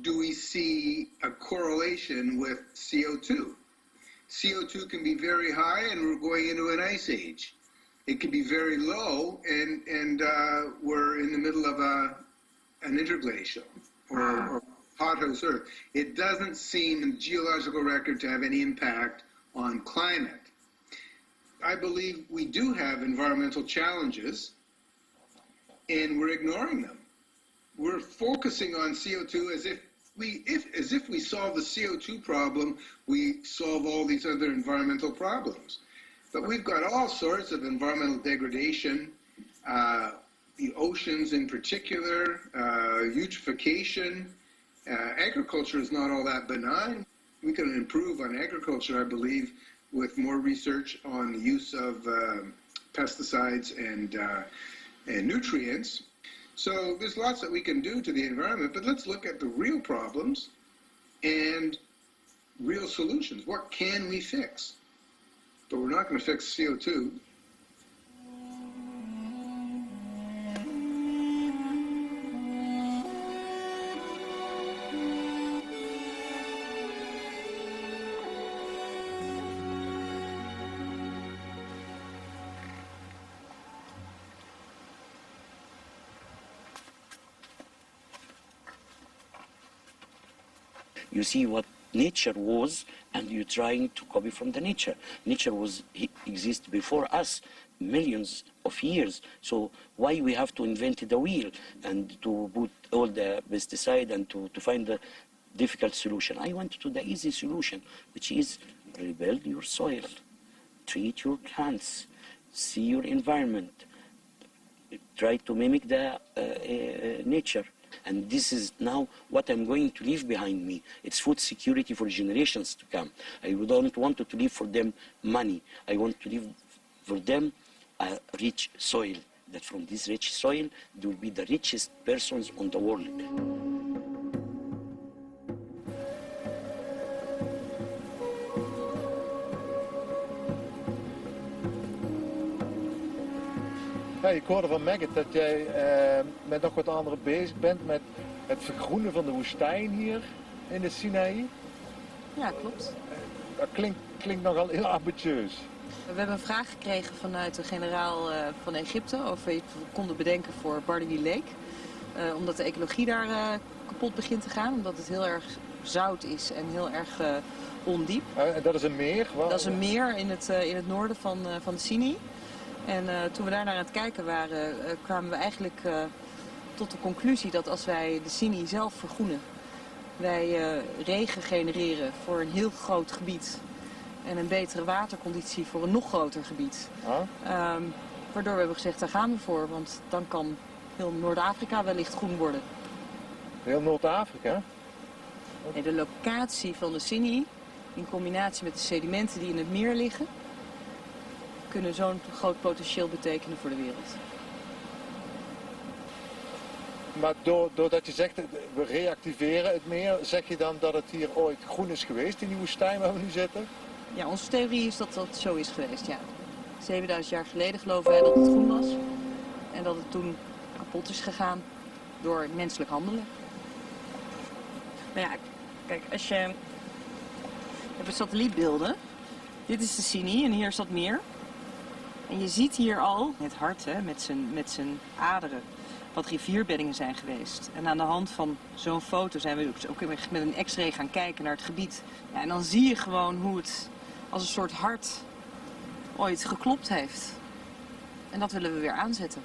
Speaker 9: do we see a correlation with CO2. CO2 can be very high and we're going into an ice age. It can be very low and we're in the middle of an interglacial or hothouse Earth. It doesn't seem in the geological record to have any impact on climate. I believe we do have environmental challenges and we're ignoring them. We're focusing on CO2 as if we solve the CO2 problem, we solve all these other environmental problems. But we've got all sorts of environmental degradation, the oceans in particular, eutrophication. Agriculture is not all that benign. We can improve on agriculture, I believe, with more research on the use of pesticides and nutrients. So there's lots that we can do to the environment, but let's look at the real problems and real solutions. What can we fix? But we're not going to fix CO2.
Speaker 8: You see what nature was, and you're trying to copy from the nature. Nature existed before us millions of years. So why we have to invent the wheel and to put all the pesticide and to find the difficult solution? I went to the easy solution, which is rebuild your soil, treat your plants, see your environment, try to mimic the nature. And this is now what I'm going to leave behind me. It's food security for generations to come. I don't want to leave for them money. I want to leave for them a rich soil. That from this rich soil, they will be the richest persons on the world.
Speaker 15: Ja, ik hoorde van Maggot dat jij met nog wat anderen bezig bent met het vergroenen van de woestijn hier in de Sinaï.
Speaker 10: Ja, klopt.
Speaker 15: Dat klinkt nogal heel ambitieus.
Speaker 10: We hebben een vraag gekregen vanuit de generaal van Egypte over iets wat we konden bedenken voor Barnaby Lake. Omdat de ecologie daar kapot begint te gaan, omdat het heel erg zout is en heel erg ondiep.
Speaker 15: En dat is een meer?
Speaker 10: Dat is een meer in het noorden van de Sinai. En toen we daar naar aan het kijken waren, kwamen we eigenlijk tot de conclusie dat als wij de Sinai zelf vergroenen, wij regen genereren voor een heel groot gebied en een betere waterconditie voor een nog groter gebied. Waardoor we hebben gezegd, daar gaan we voor, want dan kan heel Noord-Afrika wellicht groen worden.
Speaker 15: Heel Noord-Afrika?
Speaker 10: Nee, de locatie van de Sinai, in combinatie met de sedimenten die in het meer liggen, kunnen zo'n groot potentieel betekenen voor de wereld.
Speaker 15: Maar doordat je zegt, we reactiveren het meer, zeg je dan dat het hier ooit groen is geweest in die woestijn waar we nu zitten?
Speaker 10: Ja, onze theorie is dat dat zo is geweest, ja. 7000 jaar geleden geloven wij dat het groen was. En dat het toen kapot is gegaan door menselijk handelen. Maar ja, kijk, als je... Je hebt satellietbeelden. Dit is de Sinai en hier is dat meer. En je ziet hier al het hart, hè, met zijn aderen, wat rivierbeddingen zijn geweest. En aan de hand van zo'n foto zijn we ook met een x-ray gaan kijken naar het gebied. Ja, en dan zie je gewoon hoe het als een soort hart ooit geklopt heeft. En dat willen we weer aanzetten.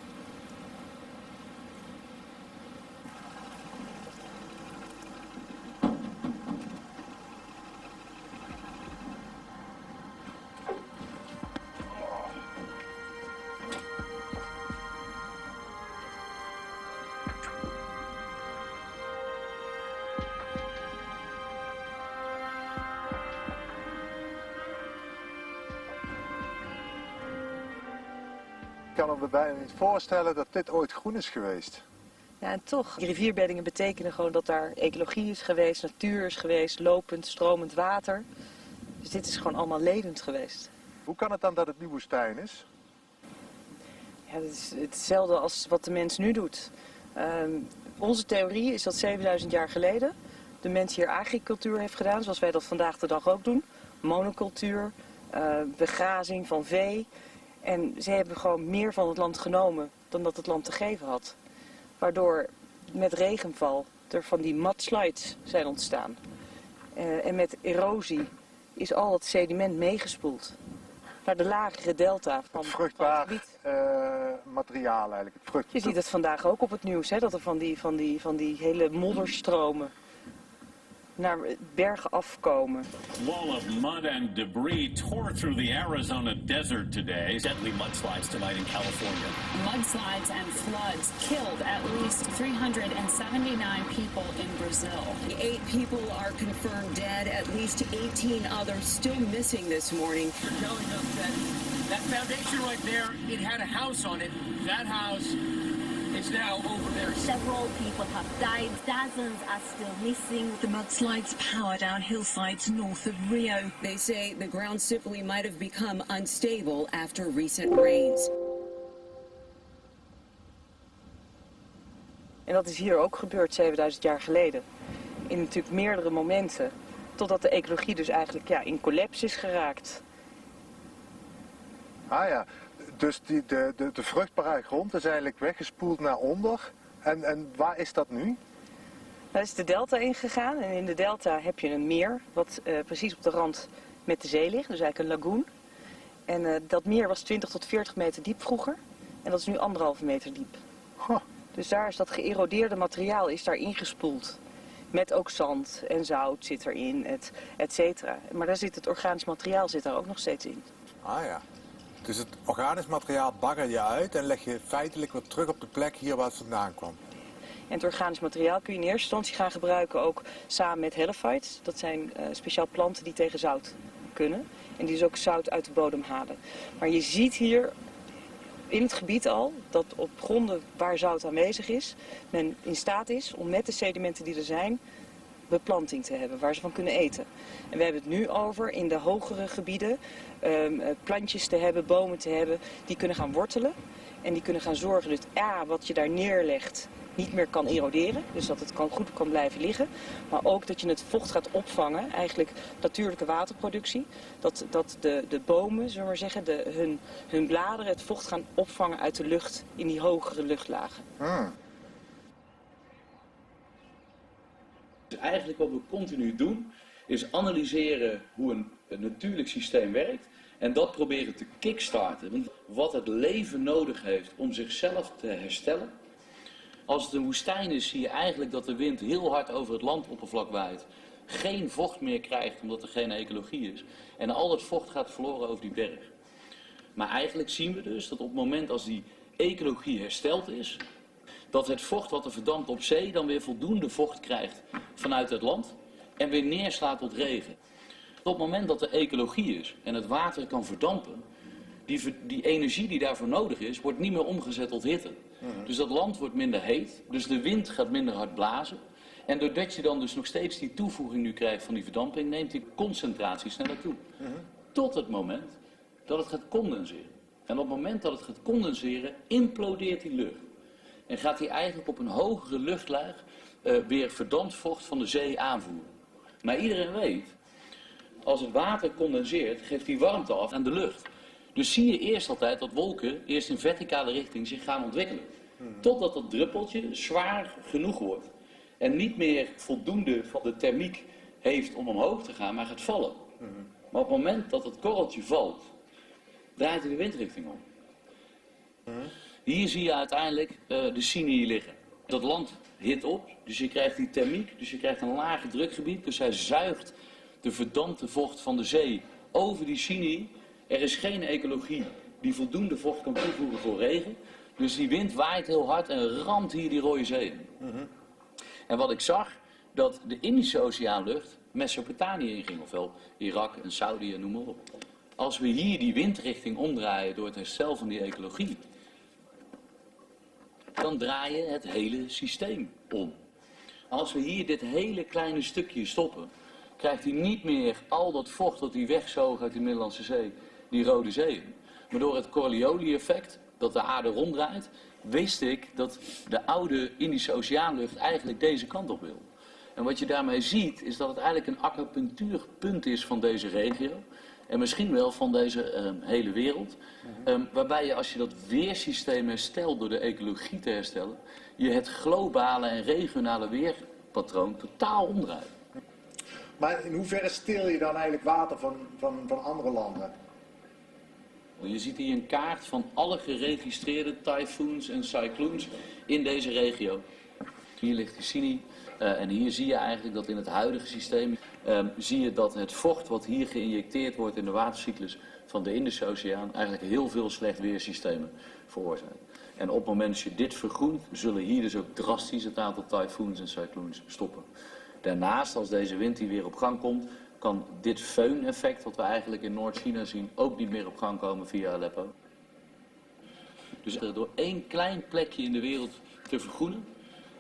Speaker 15: Ik kan me bijna niet voorstellen dat dit ooit groen is geweest.
Speaker 10: Ja, en toch. Die rivierbeddingen betekenen gewoon dat daar ecologie is geweest, natuur is geweest, lopend, stromend water. Dus dit is gewoon allemaal levend geweest.
Speaker 15: Hoe kan het dan dat het nu woestijn is?
Speaker 10: Ja, dat is hetzelfde als wat de mens nu doet. Onze theorie is dat 7000 jaar geleden de mens hier agricultuur heeft gedaan, zoals wij dat vandaag de dag ook doen. Monocultuur, begrazing van vee. En ze hebben gewoon meer van het land genomen dan dat het land te geven had. Waardoor met regenval er van die mudslides zijn ontstaan. En met erosie is al het sediment meegespoeld naar de lagere delta van
Speaker 15: vruchtbaar
Speaker 10: het gebied.
Speaker 15: Materiaal eigenlijk.
Speaker 10: Je ziet het vandaag ook op het nieuws, hè, dat er van die hele modderstromen naar bergen afkomen.
Speaker 12: Wall of mud and debris tore through the Arizona desert today.
Speaker 5: Deadly mudslides tonight in California.
Speaker 14: Mudslides and floods killed at least 379 people in Brazil.
Speaker 16: 8 people are confirmed dead, at least 18 others still missing this morning.
Speaker 13: They're telling us that foundation right there, it had a house on it. That house is now over there.
Speaker 2: Several people have died. Dozens are still missing.
Speaker 16: The mudslides power down hillsides north of Rio. They say the ground simply might have become unstable after recent rains.
Speaker 10: En dat is hier ook gebeurd 7000 jaar geleden. In natuurlijk meerdere momenten. Totdat de ecologie dus eigenlijk in collapse is geraakt.
Speaker 15: Ah ja, dus de vruchtbare grond is eigenlijk weggespoeld naar onder. En waar is dat nu?
Speaker 10: Daar is de delta ingegaan en in de delta heb je een meer wat precies op de rand met de zee ligt. Dus eigenlijk een lagoon. En dat meer was 20 tot 40 meter diep vroeger. En dat is nu 1,5 meter diep.
Speaker 15: Huh.
Speaker 10: Dus daar is dat geërodeerde materiaal is daar ingespoeld. Met ook zand en zout zit erin, et cetera. Maar daar zit het organisch materiaal zit daar ook nog steeds in.
Speaker 1: Ah ja. Dus het organisch materiaal bagger je uit en leg je feitelijk weer terug op de plek hier waar het vandaan kwam.
Speaker 10: En het organisch materiaal kun je in eerste instantie gaan gebruiken ook samen met helophytes. Dat zijn speciaal planten die tegen zout kunnen. En die dus ook zout uit de bodem halen. Maar je ziet hier in het gebied al dat op gronden waar zout aanwezig is, men in staat is om met de sedimenten die er zijn, beplanting te hebben waar ze van kunnen eten. En we hebben het nu over in de hogere gebieden plantjes te hebben, bomen te hebben die kunnen gaan wortelen. En die kunnen gaan zorgen dat wat je daar neerlegt niet meer kan eroderen. Dus dat het goed kan blijven liggen. Maar ook dat je het vocht gaat opvangen. Eigenlijk natuurlijke waterproductie. Dat de bomen, zullen we maar zeggen, hun bladeren het vocht gaan opvangen uit de lucht in die hogere luchtlagen.
Speaker 17: Dus eigenlijk wat we continu doen, is analyseren hoe een natuurlijk systeem werkt en dat proberen te kickstarten. Want wat het leven nodig heeft om zichzelf te herstellen. Als het een woestijn is, zie je eigenlijk dat de wind heel hard over het landoppervlak waait. Geen vocht meer krijgt omdat er geen ecologie is. En al dat vocht gaat verloren over die berg. Maar eigenlijk zien we dus dat op het moment als die ecologie hersteld is, dat het vocht wat er verdampt op zee dan weer voldoende vocht krijgt vanuit het land en weer neerslaat tot regen. Op het moment dat er ecologie is en het water kan verdampen, die energie die daarvoor nodig is, wordt niet meer omgezet tot hitte. Dus dat land wordt minder heet, dus de wind gaat minder hard blazen. En doordat je dan dus nog steeds die toevoeging nu krijgt van die verdamping, neemt die concentratie sneller toe. Tot het moment dat het gaat condenseren. En op het moment dat het gaat condenseren, implodeert die lucht. En gaat die eigenlijk op een hogere luchtlaag weer verdampt vocht van de zee aanvoeren. Maar iedereen weet, als het water condenseert, geeft die warmte af aan de lucht. Dus zie je eerst altijd dat wolken eerst in verticale richting zich gaan ontwikkelen. Totdat dat druppeltje zwaar genoeg wordt. En niet meer voldoende van de thermiek heeft om omhoog te gaan, maar gaat vallen. Maar op het moment dat het korreltje valt, draait hij de windrichting om. Hier zie je uiteindelijk de Sinai liggen. Dat land hit op, dus je krijgt die thermiek, dus je krijgt een lage drukgebied. Dus hij zuigt de verdampte vocht van de zee over die Sinai. Er is geen ecologie die voldoende vocht kan toevoegen voor regen. Dus die wind waait heel hard en ramt hier die Rode Zee in. En wat ik zag, dat de Indische Oceaanlucht Mesopotamië inging, ofwel Irak en Saudi en noem maar op. Als we hier die windrichting omdraaien door het herstel van die ecologie, dan draai je het hele systeem om. Als we hier dit hele kleine stukje stoppen, krijgt hij niet meer al dat vocht dat hij wegzoog uit die Middellandse Zee, die Rode Zee in. Maar door het Coriolis-effect, dat de aarde ronddraait, wist ik dat de oude Indische Oceaanlucht eigenlijk deze kant op wil. En wat je daarmee ziet, is dat het eigenlijk een acupunctuurpunt is van deze regio. En misschien wel van deze hele wereld. Waarbij je, als je dat weersysteem herstelt door de ecologie te herstellen, je het globale en regionale weerpatroon totaal omdraait.
Speaker 15: Maar in hoeverre steel je dan eigenlijk water van andere landen?
Speaker 17: Je ziet hier een kaart van alle geregistreerde tyfoons en cyclones in deze regio. Hier ligt de Sinai. En hier zie je eigenlijk dat in het huidige systeem zie je dat het vocht wat hier geïnjecteerd wordt in de watercyclus van de Indische Oceaan eigenlijk heel veel slecht weersystemen veroorzaakt. En op het moment dat je dit vergroent, zullen hier dus ook drastisch het aantal tyfoons en cyclones stoppen. Daarnaast, als deze wind hier weer op gang komt, kan dit föhn-effect, wat we eigenlijk in Noord-China zien, ook niet meer op gang komen via Aleppo. Dus door één klein plekje in de wereld te vergroenen,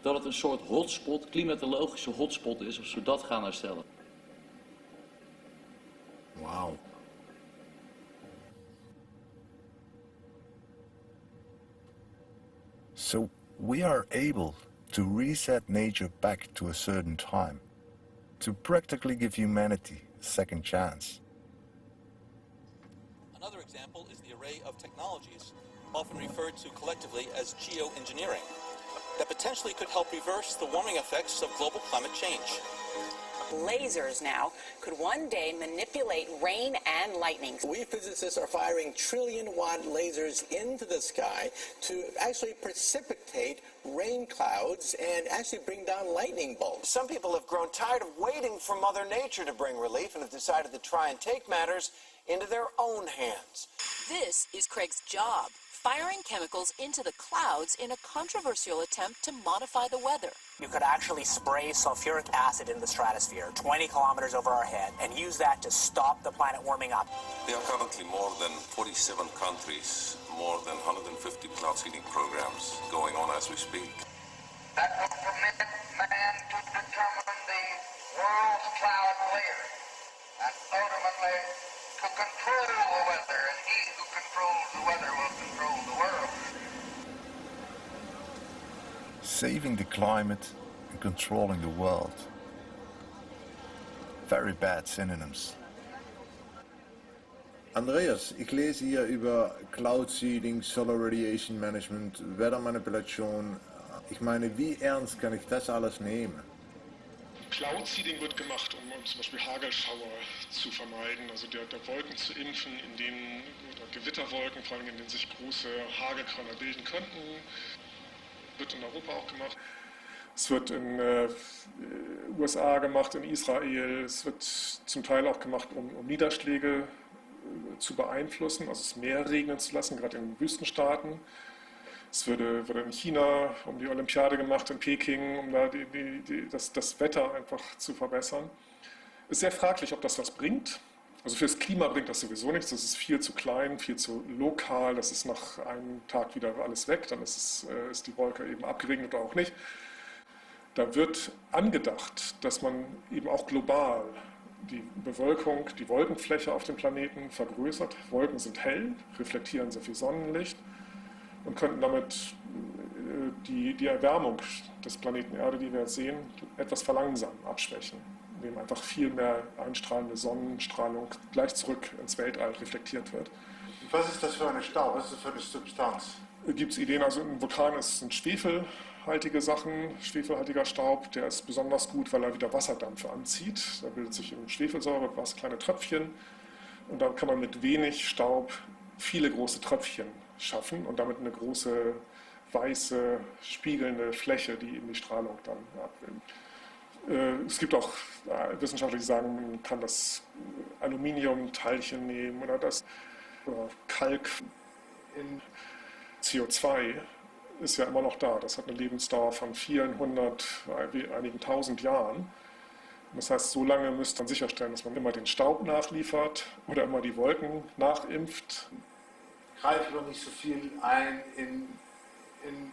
Speaker 17: dat het een soort hotspot, klimatologische hotspot is, als we dat gaan herstellen.
Speaker 1: Wow. So we are able to reset nature back to a certain time, to practically give humanity a second chance.
Speaker 18: Another example is the array of technologies, often referred to collectively as geoengineering, that potentially could help reverse the warming effects of global climate change.
Speaker 16: Lasers now could one day manipulate rain and lightning.
Speaker 19: We physicists are firing trillion-watt lasers into the sky to actually precipitate rain clouds and actually bring down lightning bolts.
Speaker 20: Some people have grown tired of waiting for Mother Nature to bring relief and have decided to try and take matters into their own hands.
Speaker 21: This is Craig's job, firing chemicals into the clouds in a controversial attempt to modify the weather.
Speaker 26: You could actually spray sulfuric acid in the stratosphere 20 kilometers over our head and use that to stop the planet warming up.
Speaker 23: There are currently more than 47 countries, more than 150 cloud seeding programs going on as we speak.
Speaker 27: That will permit man to determine the world's cloud layer and ultimately to control the weather, and he who controls the weather will control the world.
Speaker 1: Saving the climate and controlling the world. Very bad synonyms.
Speaker 28: Andreas, ich lese hier über Cloud Seeding, Solar Radiation Management, Wettermanipulation. Ich meine, wie ernst kann ich das alles nehmen?
Speaker 3: Cloud Seeding wird gemacht, um zum Beispiel Hagelschauer zu vermeiden, also der Wolken zu impfen, oder Gewitterwolken, vor allem in denen sich große Hagelkörner bilden könnten. Wird in Europa auch gemacht. Es wird in USA gemacht, in Israel. Es wird zum Teil auch gemacht, um Niederschläge zu beeinflussen, also es mehr regnen zu lassen, gerade in Wüstenstaaten. Es wurde in China um die Olympiade gemacht, in Peking, um da das Wetter einfach zu verbessern. Es ist sehr fraglich, ob das was bringt. Also fürs Klima bringt das sowieso nichts. Das ist viel zu klein, viel zu lokal. Das ist nach einem Tag wieder alles weg. Dann ist die Wolke eben abgeregnet oder auch nicht. Da wird angedacht, dass man eben auch global die Bewölkung, die Wolkenfläche auf dem Planeten vergrößert. Wolken sind hell, reflektieren sehr viel Sonnenlicht und könnten damit die Erwärmung des Planeten Erde, die wir jetzt sehen, etwas verlangsamen, abschwächen, indem einfach viel mehr einstrahlende Sonnenstrahlung gleich zurück ins Weltall reflektiert wird.
Speaker 15: Was ist das für eine Staub? Was ist das für eine Substanz?
Speaker 3: Gibt es Ideen, also im Vulkan sind schwefelhaltige Sachen, schwefelhaltiger Staub, der ist besonders gut, weil er wieder Wasserdampfe anzieht. Da bildet sich in Schwefelsäure kleine Tröpfchen und dann kann man mit wenig Staub viele große Tröpfchen schaffen und damit eine große, weiße, spiegelnde Fläche, die eben die Strahlung dann abbildet. Es gibt auch Wissenschaftler, die sagen, man kann das Aluminiumteilchen nehmen oder Kalk. CO2 ist ja immer noch da. Das hat eine Lebensdauer von vielen hundert, einigen tausend Jahren. Das heißt, so lange müsste man sicherstellen, dass man immer den Staub nachliefert oder immer die Wolken nachimpft.
Speaker 15: Greifen wir nicht so viel ein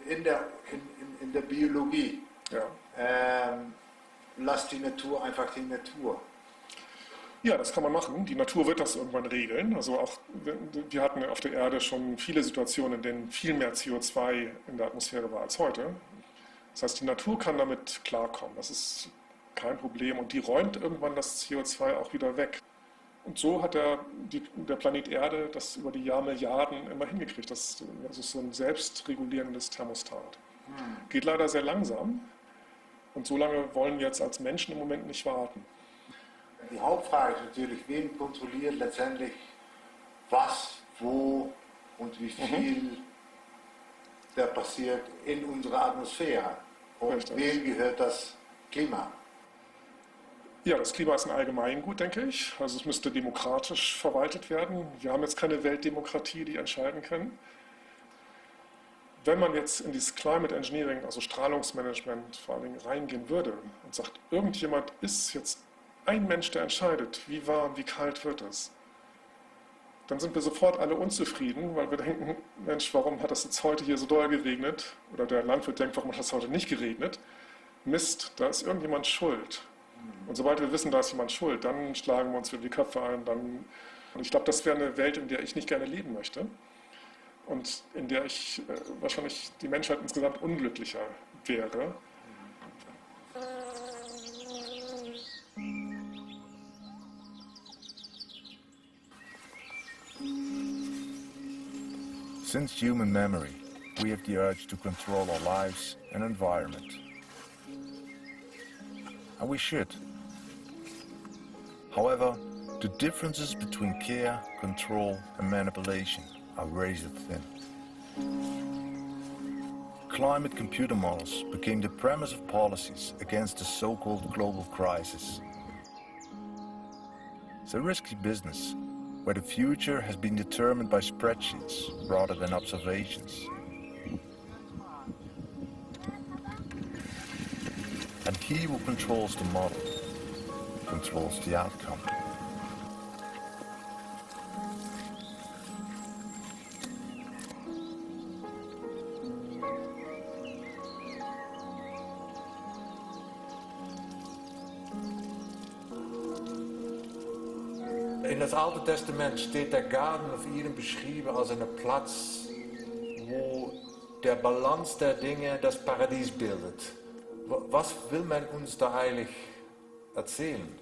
Speaker 15: in der Biologie.
Speaker 3: Ja.
Speaker 15: Lass die Natur einfach die Natur.
Speaker 3: Ja, das kann man machen. Die Natur wird das irgendwann regeln. Also auch, wir hatten auf der Erde schon viele Situationen, in denen viel mehr CO2 in der Atmosphäre war als heute. Das heißt, die Natur kann damit klarkommen. Das ist kein Problem. Und die räumt irgendwann das CO2 auch wieder weg. Und so hat der Planet Erde das über die Jahrmilliarden immer hingekriegt. Das ist so ein selbstregulierendes Thermostat. Geht leider sehr langsam. Und so lange wollen wir jetzt als Menschen im Moment nicht warten.
Speaker 15: Die Hauptfrage ist natürlich, wen kontrolliert letztendlich was, wo und wie viel da passiert in unserer Atmosphäre. Und wem gehört das Klima?
Speaker 3: Ja, das Klima ist ein Allgemeingut, denke ich. Also es müsste demokratisch verwaltet werden. Wir haben jetzt keine Weltdemokratie, die entscheiden kann. Wenn man jetzt in dieses Climate Engineering, also Strahlungsmanagement vor allen Dingen reingehen würde und sagt, irgendjemand ist jetzt ein Mensch, der entscheidet, wie warm, wie kalt wird es, dann sind wir sofort alle unzufrieden, weil wir denken, Mensch, warum hat das jetzt heute hier so doll geregnet? Oder der Landwirt denkt, warum hat das heute nicht geregnet? Mist, da ist irgendjemand schuld. Und sobald wir wissen, da ist jemand schuld, dann schlagen wir uns wieder die Köpfe ein. Und ich glaube, das wäre eine Welt, in der ich nicht gerne leben möchte. Und in der ich wahrscheinlich die Menschheit insgesamt unglücklicher wäre.
Speaker 1: Since human memory, we have the urge to control our lives and environment. And we should. However, the differences between care, control and manipulation are razor thin. Climate computer models became the premise of policies against the so-called global crisis. It's a risky business, where the future has been determined by spreadsheets rather than observations. And he who controls the model controls the outcome.
Speaker 15: In das Alte Testament steht der Garten of Eden beschrieben als eine Platz, wo der Balance der Dinge das Paradies bildet. Was will man uns da eigentlich erzählen?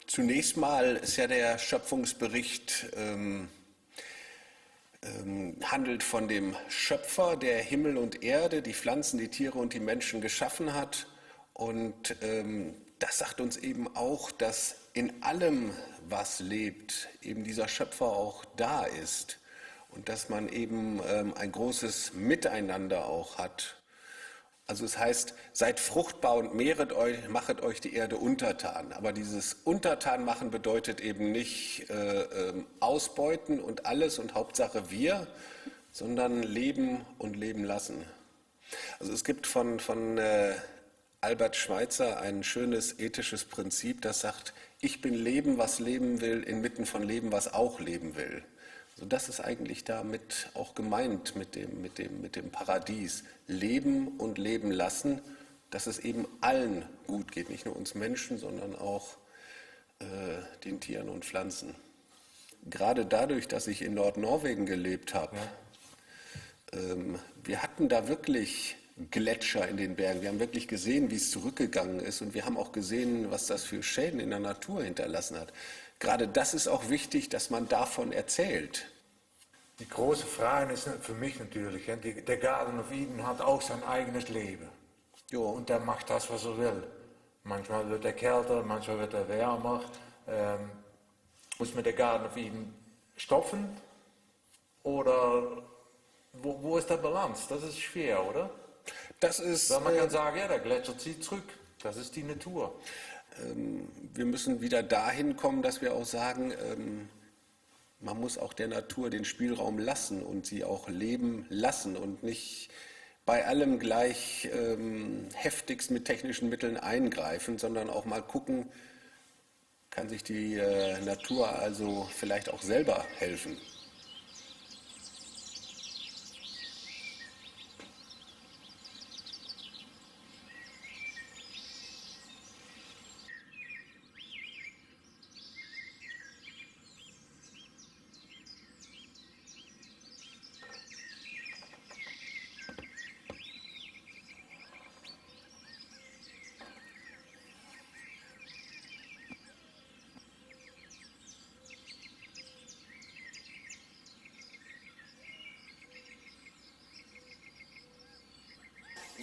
Speaker 4: Zunächst mal ist ja der Schöpfungsbericht handelt von dem Schöpfer, der Himmel und Erde, die Pflanzen, die Tiere und die Menschen geschaffen hat Und das sagt uns eben auch, dass in allem, was lebt, eben dieser Schöpfer auch da ist. Und dass man eben ein großes Miteinander auch hat. Also es heißt, seid fruchtbar und mehret euch, machet euch die Erde untertan. Aber dieses Untertan machen bedeutet eben nicht ausbeuten und alles und Hauptsache wir, sondern leben und leben lassen. Also es gibt von Albert Schweitzer ein schönes ethisches Prinzip, das sagt, ich bin Leben, was leben will, inmitten von Leben, was auch leben will. Also das ist eigentlich damit auch gemeint mit dem Paradies. Leben und leben lassen, dass es eben allen gut geht, nicht nur uns Menschen, sondern auch den Tieren und Pflanzen. Gerade dadurch, dass ich in Nordnorwegen gelebt habe, wir hatten da wirklich Gletscher in den Bergen. Wir haben wirklich gesehen, wie es zurückgegangen ist und wir haben auch gesehen, was das für Schäden in der Natur hinterlassen hat. Gerade das ist auch wichtig, dass man davon erzählt.
Speaker 28: Die große Frage ist für mich natürlich, der Garten of Eden hat auch sein eigenes Leben.
Speaker 4: Jo.
Speaker 28: Und der macht das, was er will. Manchmal wird er kälter, manchmal wird er wärmer. Muss man den Garten of Eden stopfen? Oder wo ist der Balance? Das ist schwer, oder?
Speaker 4: Das ist,
Speaker 28: weil man kann sagen, ja, der Gletscher zieht zurück. Das ist die Natur.
Speaker 4: Wir müssen wieder dahin kommen, dass wir auch sagen, man muss auch der Natur den Spielraum lassen und sie auch leben lassen und nicht bei allem gleich heftigst mit technischen Mitteln eingreifen, sondern auch mal gucken, kann sich die Natur also vielleicht auch selber helfen.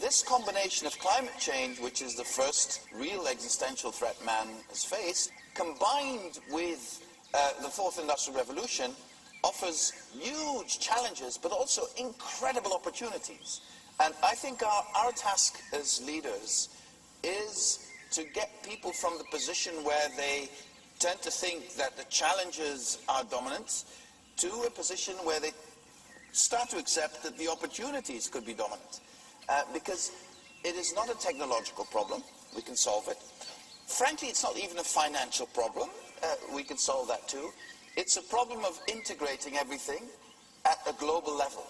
Speaker 18: This combination of climate change, which is the first real existential threat man has faced, combined with the fourth industrial revolution, offers huge challenges, but also incredible opportunities. And I think our task as leaders is to get people from the position where they tend to think that the challenges are dominant to a position where they start to accept that the opportunities could be dominant. Because it is not a technological problem, we can solve it. Frankly, it's not even a financial problem, we can solve that too. It's a problem of integrating everything at a global level.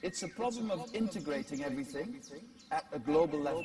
Speaker 6: It's a problem of integrating everything at a global level.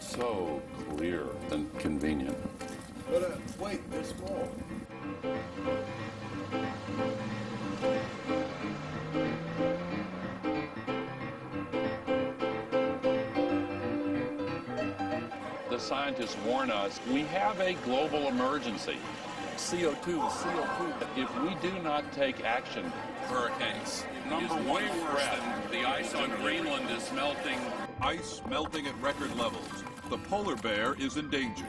Speaker 12: So clear and convenient.
Speaker 28: But wait, there's more.
Speaker 12: The scientists warn us we have a global emergency.
Speaker 6: CO2.
Speaker 12: If we do not take action,
Speaker 7: hurricanes.
Speaker 12: Number one threat.
Speaker 7: The ice on Greenland is melting.
Speaker 8: Ice melting at record levels. The polar bear is in danger.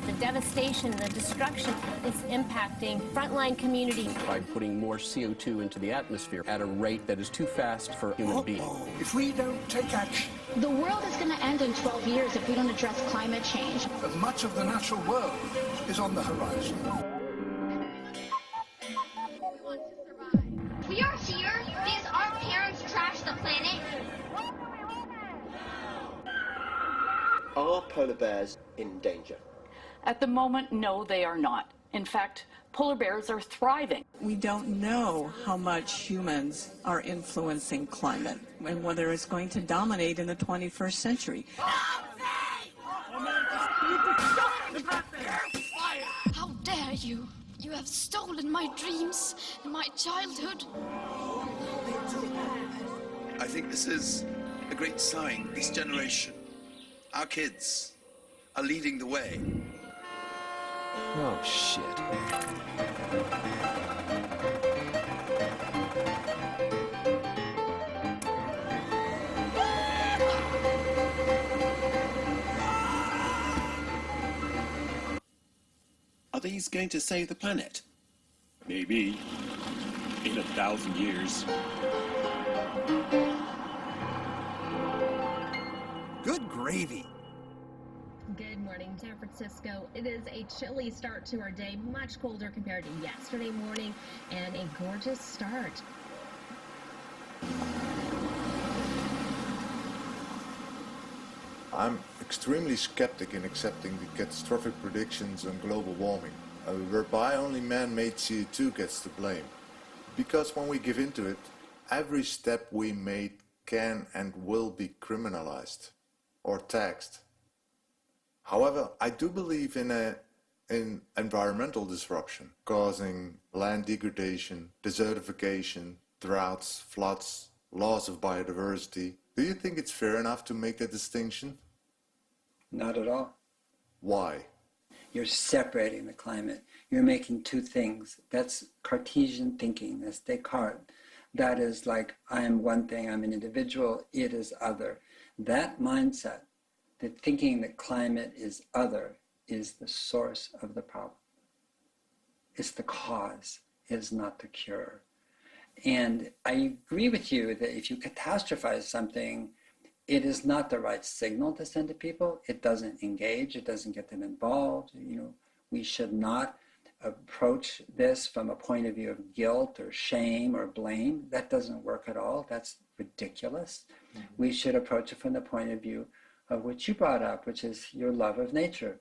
Speaker 2: The devastation, the destruction is impacting frontline communities.
Speaker 9: By putting more CO2 into the atmosphere at a rate that is too fast for human beings.
Speaker 11: If we don't take action,
Speaker 22: the world is going to end in 12 years if we don't address climate change.
Speaker 11: Much of the natural world is on the horizon.
Speaker 24: We are here because our parents trashed
Speaker 5: Are polar bears in danger?
Speaker 10: At the moment, no, they are not. In fact, polar bears are thriving.
Speaker 13: We don't know how much humans are influencing climate and whether it's going to dominate in the 21st century.
Speaker 14: How dare you? You have stolen my dreams and my childhood.
Speaker 16: I think this is a great sign. This generation, our kids, are leading the way.
Speaker 17: Oh, shit.
Speaker 16: Are these going to save the planet?
Speaker 12: Maybe. In 1,000 years.
Speaker 16: Good gravy.
Speaker 24: Good morning, San Francisco. It is a chilly start to our day, much colder compared to yesterday morning, and a gorgeous start.
Speaker 1: I'm extremely skeptic in accepting the catastrophic predictions on global warming, whereby only man-made CO2 gets the blame. Because when we give into it, every step we made can and will be criminalized or taxed. However, I do believe in environmental disruption, causing land degradation, desertification, droughts, floods, loss of biodiversity. Do you think it's fair enough to make that distinction?
Speaker 25: Not at all.
Speaker 1: Why?
Speaker 25: You're separating the climate. You're making two things. That's Cartesian thinking. That's Descartes. That is like, I am one thing, I'm an individual, it is other. That mindset, the thinking that climate is other, is the source of the problem. It's the cause, it is not the cure. And I agree with you that if you catastrophize something, it is not the right signal to send to people. It doesn't engage, it doesn't get them involved. We should not approach this from a point of view of guilt or shame or blame. That doesn't work at all. That's ridiculous. Mm-hmm. We should approach it from the point of view of what you brought up, which is your love of nature,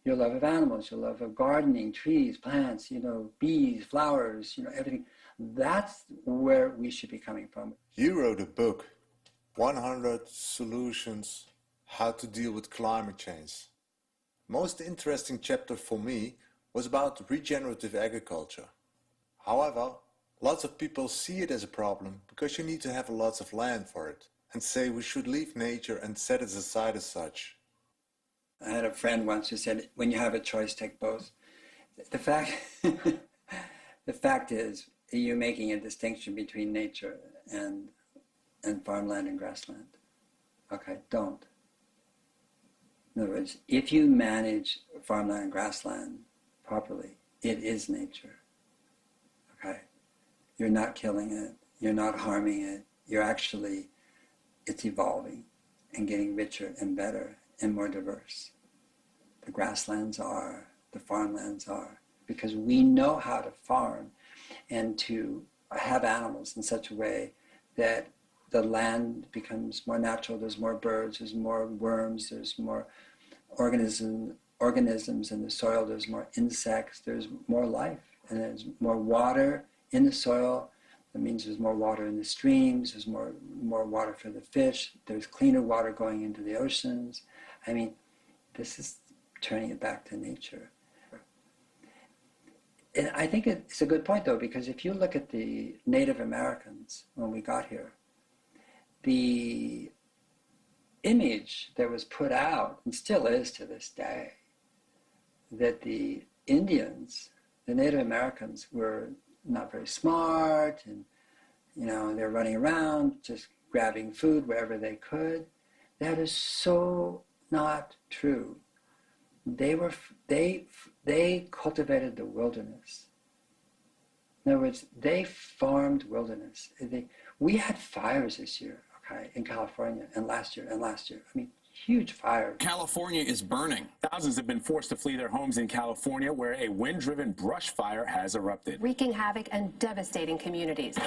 Speaker 25: your love of animals, your love of gardening, trees, plants, bees, flowers, everything. That's where we should be coming from.
Speaker 1: You wrote a book, 100 Solutions How to Deal with Climate Change. Most interesting chapter for me was about regenerative agriculture. However, lots of people see it as a problem because you need to have lots of land for it, and say we should leave nature and set it aside as such.
Speaker 25: I had a friend once who said, when you have a choice, take both. The fact is, you're making a distinction between nature and farmland and grassland. Okay, don't. In other words, if you manage farmland and grassland properly, it is nature. Okay? You're not killing it, you're not harming it, it's evolving and getting richer and better and more diverse. The grasslands are, the farmlands are, because we know how to farm and to have animals in such a way that the land becomes more natural. There's more birds, there's more worms, there's more organisms in the soil, there's more insects, there's more life, and there's more water in the soil. That means there's more water in the streams, there's more water for the fish, there's cleaner water going into the oceans. I mean, this is turning it back to nature. And I think it's a good point, though, because if you look at the Native Americans when we got here, the image that was put out, and still is to this day, that the Indians, the Native Americans, were not very smart, and they're running around just grabbing food wherever they could. That is so not true. They cultivated the wilderness. In other words, they farmed wilderness. We had fires this year, okay, in California, and last year. I mean, huge fires.
Speaker 29: California is burning. Thousands have been forced to flee their homes in California, where a wind-driven brush fire has erupted,
Speaker 30: wreaking havoc and devastating communities.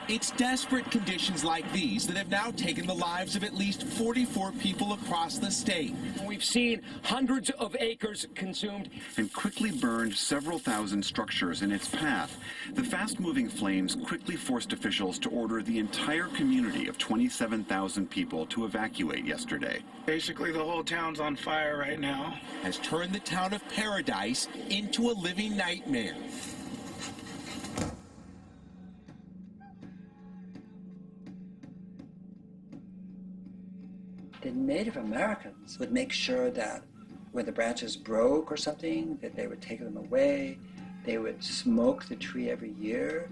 Speaker 3: It's desperate conditions like these that have now taken the lives of at least 44 people across the state.
Speaker 4: We've seen hundreds of acres consumed
Speaker 15: and quickly burned several thousand structures in its path. The fast-moving flames quickly forced officials to order the entire community of 27,000 people to evacuate yesterday.
Speaker 19: Basically, the whole town's on fire right now.
Speaker 3: Has turned the town of Paradise into a living nightmare.
Speaker 25: The Native Americans would make sure that when the branches broke or something, that they would take them away. They would smoke the tree every year.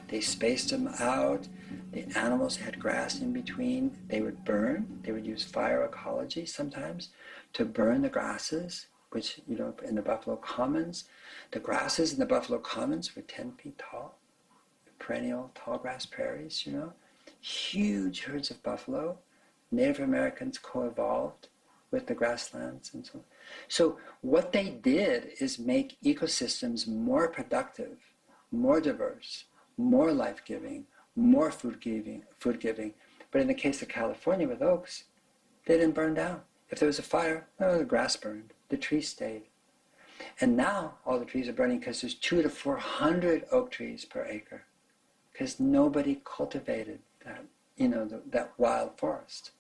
Speaker 25: They spaced them out. The animals had grass in between. They would burn. They would use fire ecology sometimes to burn the grasses, which, you know, in the Buffalo Commons, the grasses in the Buffalo Commons were 10 feet tall, perennial tall grass prairies, you know, huge herds of buffalo. Native Americans co-evolved with the grasslands and so on. So what they did is make ecosystems more productive, more diverse, more life-giving, more food-giving. But in the case of California with oaks, they didn't burn down. If there was a fire, the grass burned, the trees stayed. And now all the trees are burning because there's 200 to 400 oak trees per acre, because nobody cultivated that, you know, that wild forest.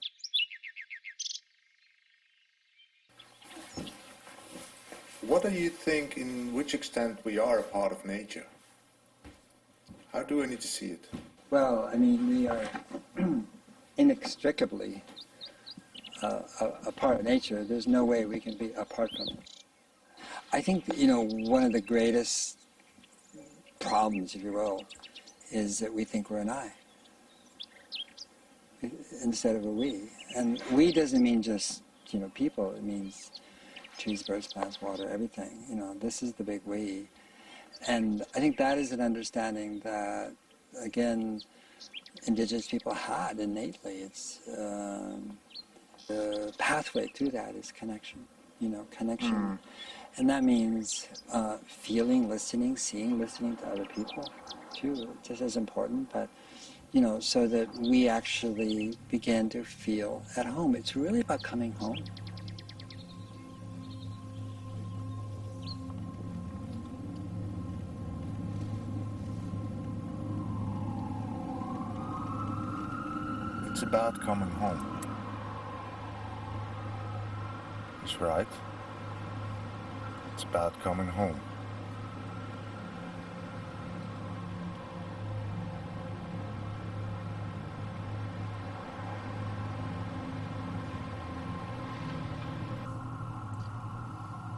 Speaker 1: What do you think, in which extent we are a part of nature? How do I need to see it?
Speaker 25: Well, I mean, we are inextricably a part of nature. There's no way we can be apart from it. I think, you know, one of the greatest problems, if you will, is that we think we're an I instead of a we. And we doesn't mean just, you know, people. It means trees, birds, plants, water, everything. You know, this is the big we. And I think that is an understanding that, again, indigenous people had innately. It's the pathway to that is connection, you know, connection. And that means feeling, listening, seeing, listening to other people, too, just as important. But, you know, so that we actually begin to feel at home. It's really about coming home.
Speaker 1: It's about coming home. That's right. It's about coming home.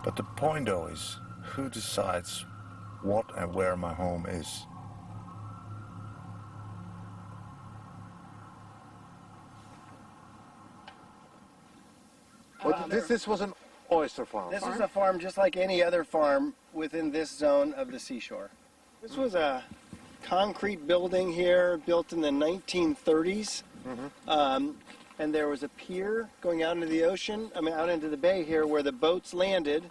Speaker 1: But the point though is, who decides what and where my home is?
Speaker 20: This was an oyster farm.
Speaker 21: This is a farm just like any other farm within this zone of the seashore. This was a concrete building here built in the 1930s. And there was a pier going out into the ocean, out into the bay here where the boats landed,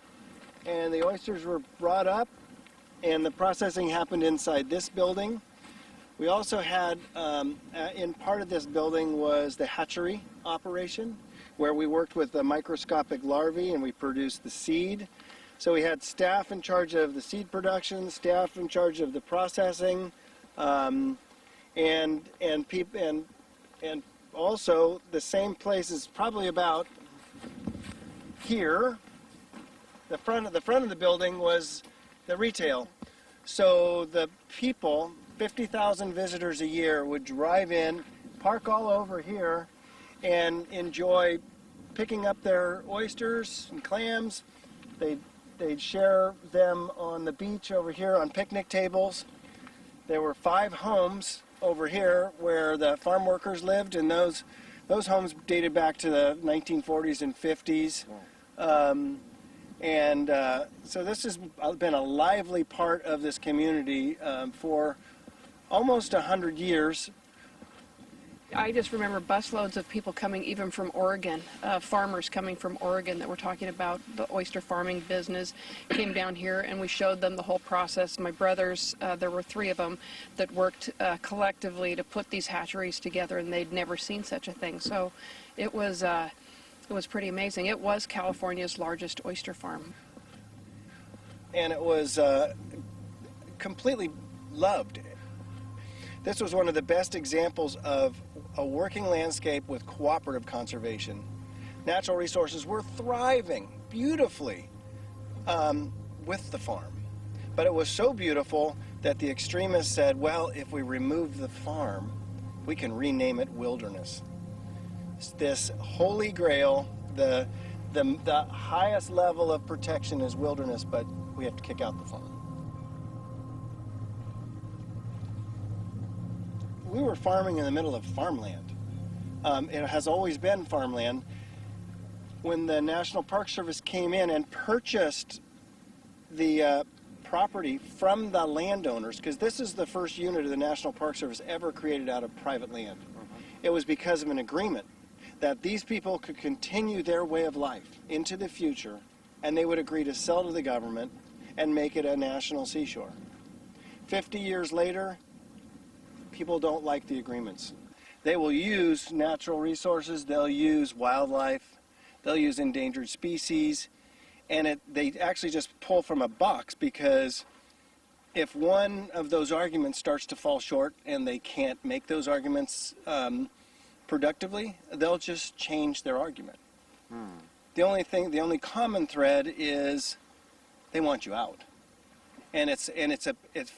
Speaker 21: and the oysters were brought up, and the processing happened inside this building. We also had, in part of this building was the hatchery operation, where we worked with the microscopic larvae and we produced the seed. So we had staff in charge of the seed production, staff in charge of the processing, and also the same place is probably about here. The front of the building was the retail. So the people, 50,000 visitors a year, would drive in, park all over here, and enjoy picking up their oysters and clams. They'd share them on the beach over here on picnic tables. There were 5 homes over here where the farm workers lived, and those homes dated back to the 1940s and 50s. So this has been a lively part of this community for almost 100 years.
Speaker 2: I just remember busloads of people coming even from Oregon, farmers coming from Oregon that were talking about the oyster farming business, came down here and we showed them the whole process. My brothers, there were 3 of them that worked collectively to put these hatcheries together, and they'd never seen such a thing. So it was pretty amazing. It was California's largest oyster farm.
Speaker 21: And it was completely loved. This was one of the best examples of a working landscape with cooperative conservation. Natural resources were thriving beautifully with the farm. But it was so beautiful that the extremists said, well, if we remove the farm, we can rename it wilderness. This holy grail, the highest level of protection is wilderness, but we have to kick out the farm. We were farming in the middle of farmland. It has always been farmland. When the National Park Service came in and purchased the property from the landowners, because this is the first unit of the National Park Service ever created out of private land. It was because of an agreement that these people could continue their way of life into the future, and they would agree to sell to the government and make it a national seashore. 50 years later, people don't like the agreements. They will use natural resources, they'll use wildlife, they'll use endangered species, and they actually just pull from a box, because if one of those arguments starts to fall short and they can't make those arguments productively, they'll just change their argument. The only common thread is they want you out. And it's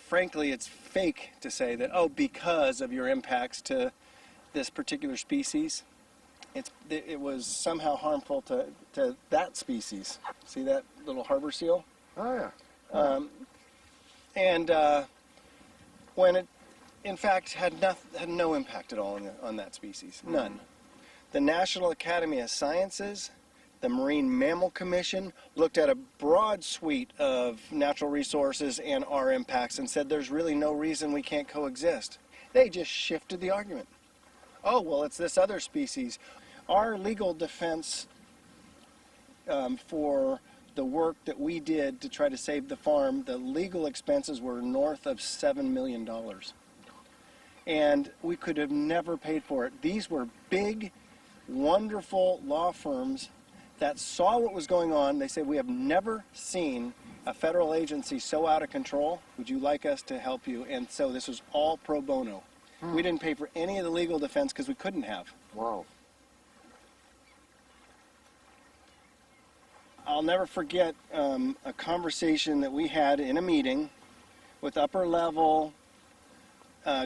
Speaker 21: frankly, it's fake to say that, oh, because of your impacts to this particular species, it was somehow harmful to that species. See that little harbor seal?
Speaker 20: Oh, yeah.
Speaker 21: When it, in fact, had no impact at all on that species. None. The National Academy of Sciences, the Marine Mammal Commission, looked at a broad suite of natural resources and our impacts and said there's really no reason we can't coexist. They just shifted the argument. Oh, well, it's this other species. Our legal defense for the work that we did to try to save the farm, the legal expenses were north of $7 million. And we could have never paid for it. These were big, wonderful law firms that saw what was going on. They said, we have never seen a federal agency so out of control. Would you like us to help you? And so this was all pro bono. We didn't pay for any of the legal defense because we couldn't have.
Speaker 20: Wow.
Speaker 21: I'll never forget a conversation that we had in a meeting with upper level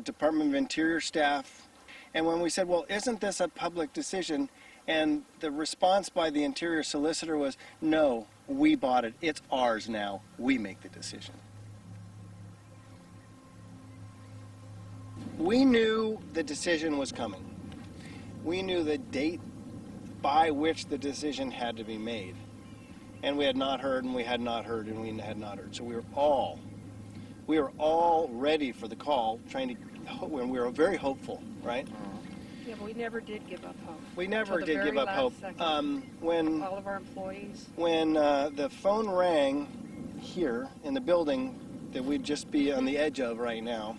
Speaker 21: Department of Interior staff. And when we said, well, isn't this a public decision? And the response by the Interior Solicitor was, no, we bought it. It's ours now. We make the decision. We knew the decision was coming. We knew the date by which the decision had to be made. And we had not heard, and we had not heard, and we had not heard. So we were all ready for the call, when we were very hopeful, right?
Speaker 2: Yeah, but we never did give up hope.
Speaker 21: We never did give up hope.
Speaker 2: When all of our employees.
Speaker 21: When the phone rang here in the building that we'd just be on the edge of right now,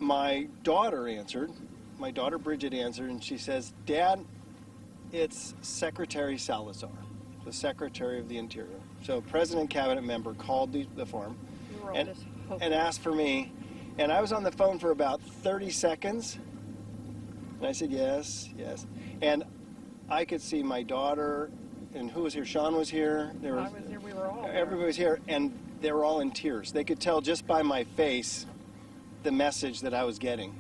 Speaker 21: my daughter answered. My daughter Bridget answered, and she says, "Dad, it's Secretary Salazar, the Secretary of the Interior." So President Cabinet member called the farm and asked for me. And I was on the phone for about 30 seconds. And I said, yes, yes. And I could see my daughter, and who was here? Sean was here.
Speaker 2: I was here. We were all there.
Speaker 21: Everybody was here, and they were all in tears. They could tell just by my face the message that I was getting.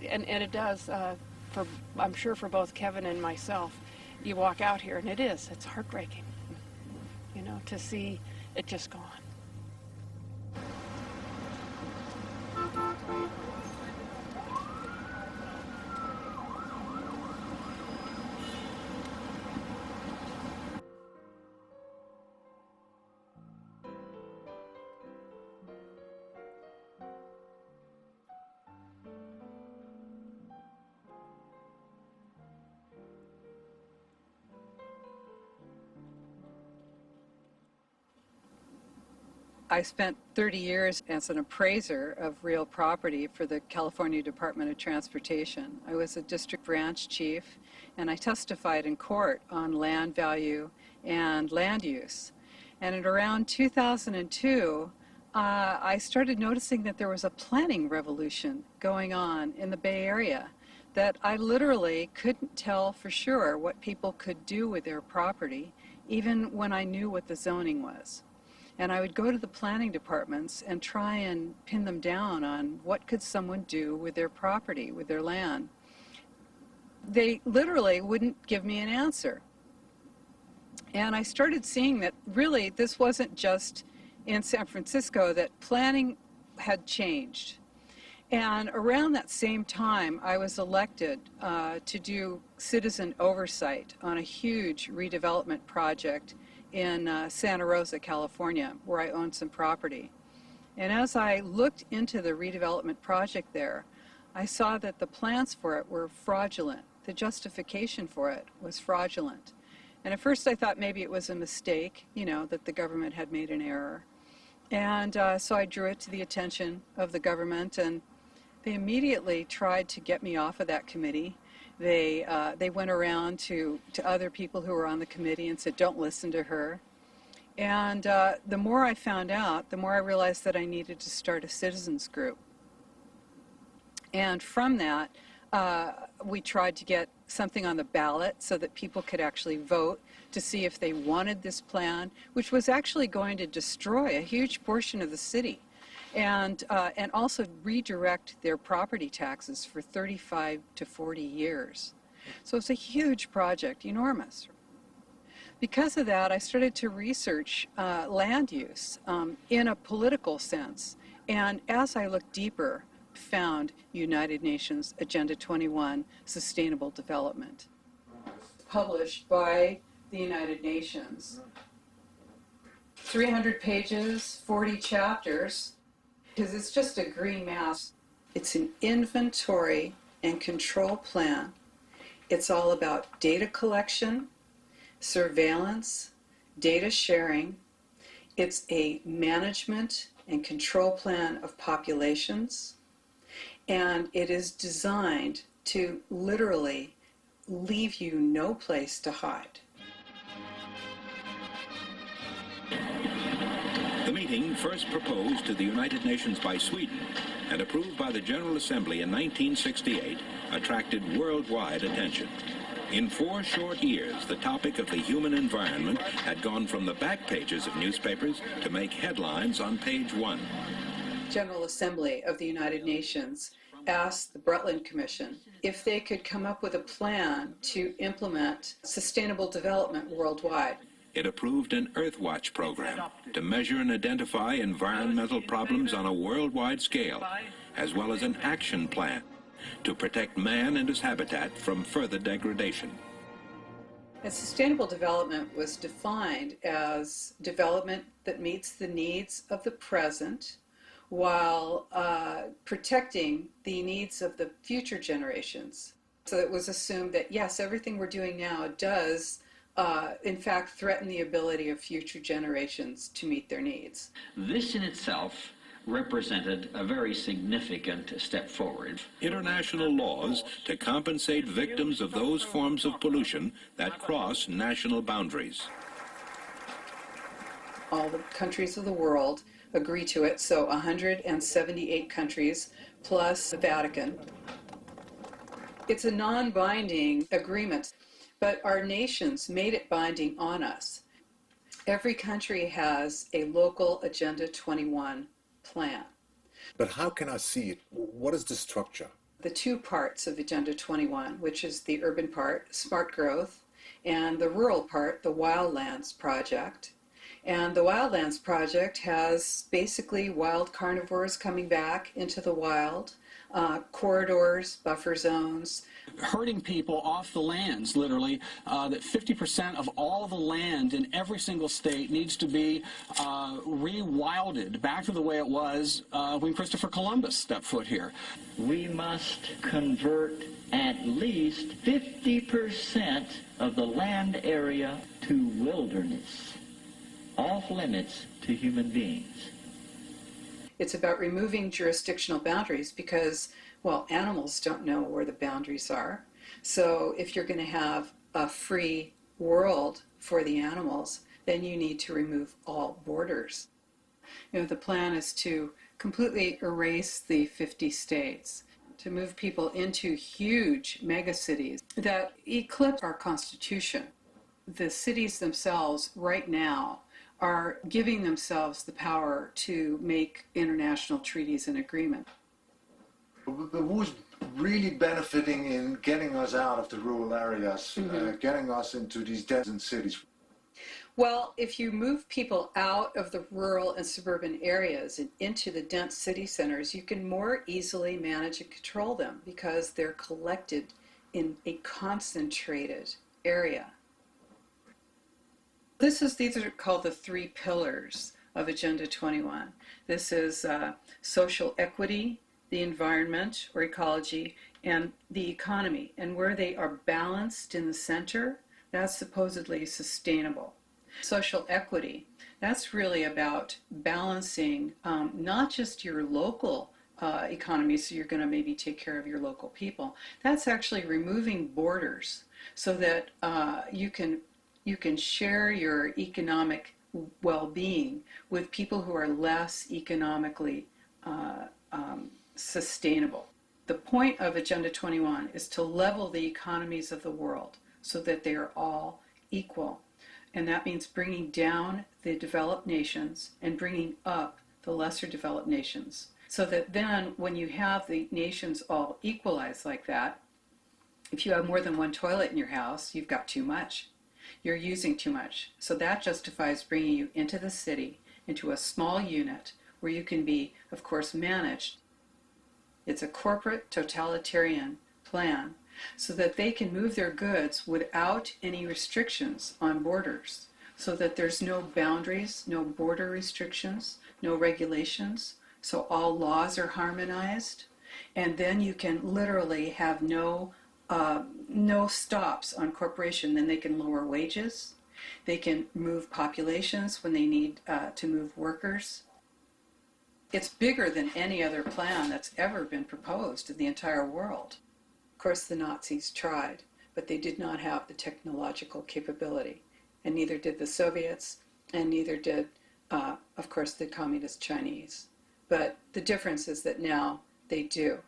Speaker 2: And it does, I'm sure for both Kevin and myself, you walk out here and it's heartbreaking, to see it just gone.
Speaker 6: I spent 30 years as an appraiser of real property for the California Department of Transportation. I was a district branch chief, and I testified in court on land value and land use. And at around 2002, I started noticing that there was a planning revolution going on in the Bay Area, that I literally couldn't tell for sure what people could do with their property, even when I knew what the zoning was. And I would go to the planning departments and try and pin them down on what could someone do with their property, with their land. They literally wouldn't give me an answer. And I started seeing that really this wasn't just in San Francisco, that planning had changed. And around that same time, I was elected to do citizen oversight on a huge redevelopment project in Santa Rosa, California, where I owned some property. And as I looked into the redevelopment project there, I saw that the plans for it were fraudulent. The justification for it was fraudulent. And at first I thought maybe it was a mistake, you know, that the government had made an error. And so I drew it to the attention of the government, and they immediately tried to get me off of that committee. They went around to other people who were on the committee and said, don't listen to her. And the more I found out, the more I realized that I needed to start a citizens group. And from that, we tried to get something on the ballot so that people could actually vote to see if they wanted this plan, which was actually going to destroy a huge portion of the city, and also redirect their property taxes for 35 to 40 years. So it's a huge project, enormous. Because of that, I started to research land use in a political sense, and as I looked deeper, found United Nations Agenda 21 Sustainable Development, published by the United Nations. 300 pages, 40 chapters, because it's just a green mass. It's an inventory and control plan. It's all about data collection, surveillance, data sharing. It's a management and control plan of populations. And it is designed to literally leave you no place to hide.
Speaker 7: The meeting, first proposed to the United Nations by Sweden and approved by the General Assembly in 1968, attracted worldwide attention. In 4 short years, the topic of the human environment had gone from the back pages of newspapers to make headlines on page 1.
Speaker 6: General Assembly of the United Nations asked the Brundtland Commission if they could come up with a plan to implement sustainable development worldwide.
Speaker 7: It approved an Earthwatch program to measure and identify environmental problems on a worldwide scale, as well as an action plan to protect man and his habitat from further degradation.
Speaker 6: And sustainable development was defined as development that meets the needs of the present while protecting the needs of the future generations. So it was assumed that, yes, everything we're doing now does in fact threaten the ability of future generations to meet their needs.
Speaker 8: This in itself represented a very significant step forward.
Speaker 7: International laws to compensate victims of those forms of pollution that cross national boundaries.
Speaker 6: All the countries of the world agree to it, so 178 countries plus the Vatican. It's a non-binding agreement, but our nations made it binding on us. Every country has a local Agenda 21 plan.
Speaker 1: But how can I see it? What is the structure?
Speaker 6: The 2 parts of Agenda 21, which is the urban part, smart growth, and the rural part, the Wildlands Project. And the Wildlands Project has basically wild carnivores coming back into the wild, corridors, buffer zones.
Speaker 9: Herding people off the lands, literally, that 50% of all the land in every single state needs to be rewilded back to the way it was when Christopher Columbus stepped foot here.
Speaker 8: We must convert at least 50% of the land area to wilderness, off limits to human beings.
Speaker 6: It's about removing jurisdictional boundaries because, well, animals don't know where the boundaries are. So if you're going to have a free world for the animals, then you need to remove all borders. The plan is to completely erase the 50 states, to move people into huge megacities that eclipse our Constitution. The cities themselves right now are giving themselves the power to make international treaties and agreements.
Speaker 20: But who's really benefiting in getting us out of the rural areas, getting us into these dense cities?
Speaker 6: Well, if you move people out of the rural and suburban areas and into the dense city centers, you can more easily manage and control them because they're collected in a concentrated area. These are called the 3 pillars of Agenda 21. This is social equity, the environment or ecology, and the economy. And where they are balanced in the center, that's supposedly sustainable. Social equity, that's really about balancing not just your local economy, so you're going to maybe take care of your local people. That's actually removing borders so that you can share your economic well-being with people who are less economically sustainable. The point of Agenda 21 is to level the economies of the world so that they are all equal. And that means bringing down the developed nations and bringing up the lesser developed nations. So that then when you have the nations all equalized like that, if you have more than one toilet in your house, you've got too much. You're using too much. So that justifies bringing you into the city, into a small unit where you can be, of course, managed. It's a corporate totalitarian plan so that they can move their goods without any restrictions on borders, so that there's no boundaries, no border restrictions, no regulations, so all laws are harmonized, and then you can literally have no stops on corporation. Then they can lower wages, they can move populations when they need to move workers. It's bigger than any other plan that's ever been proposed in the entire world. Of course, the Nazis tried, but they did not have the technological capability, and neither did the Soviets, and neither did, of course, the communist Chinese. But the difference is that now they do.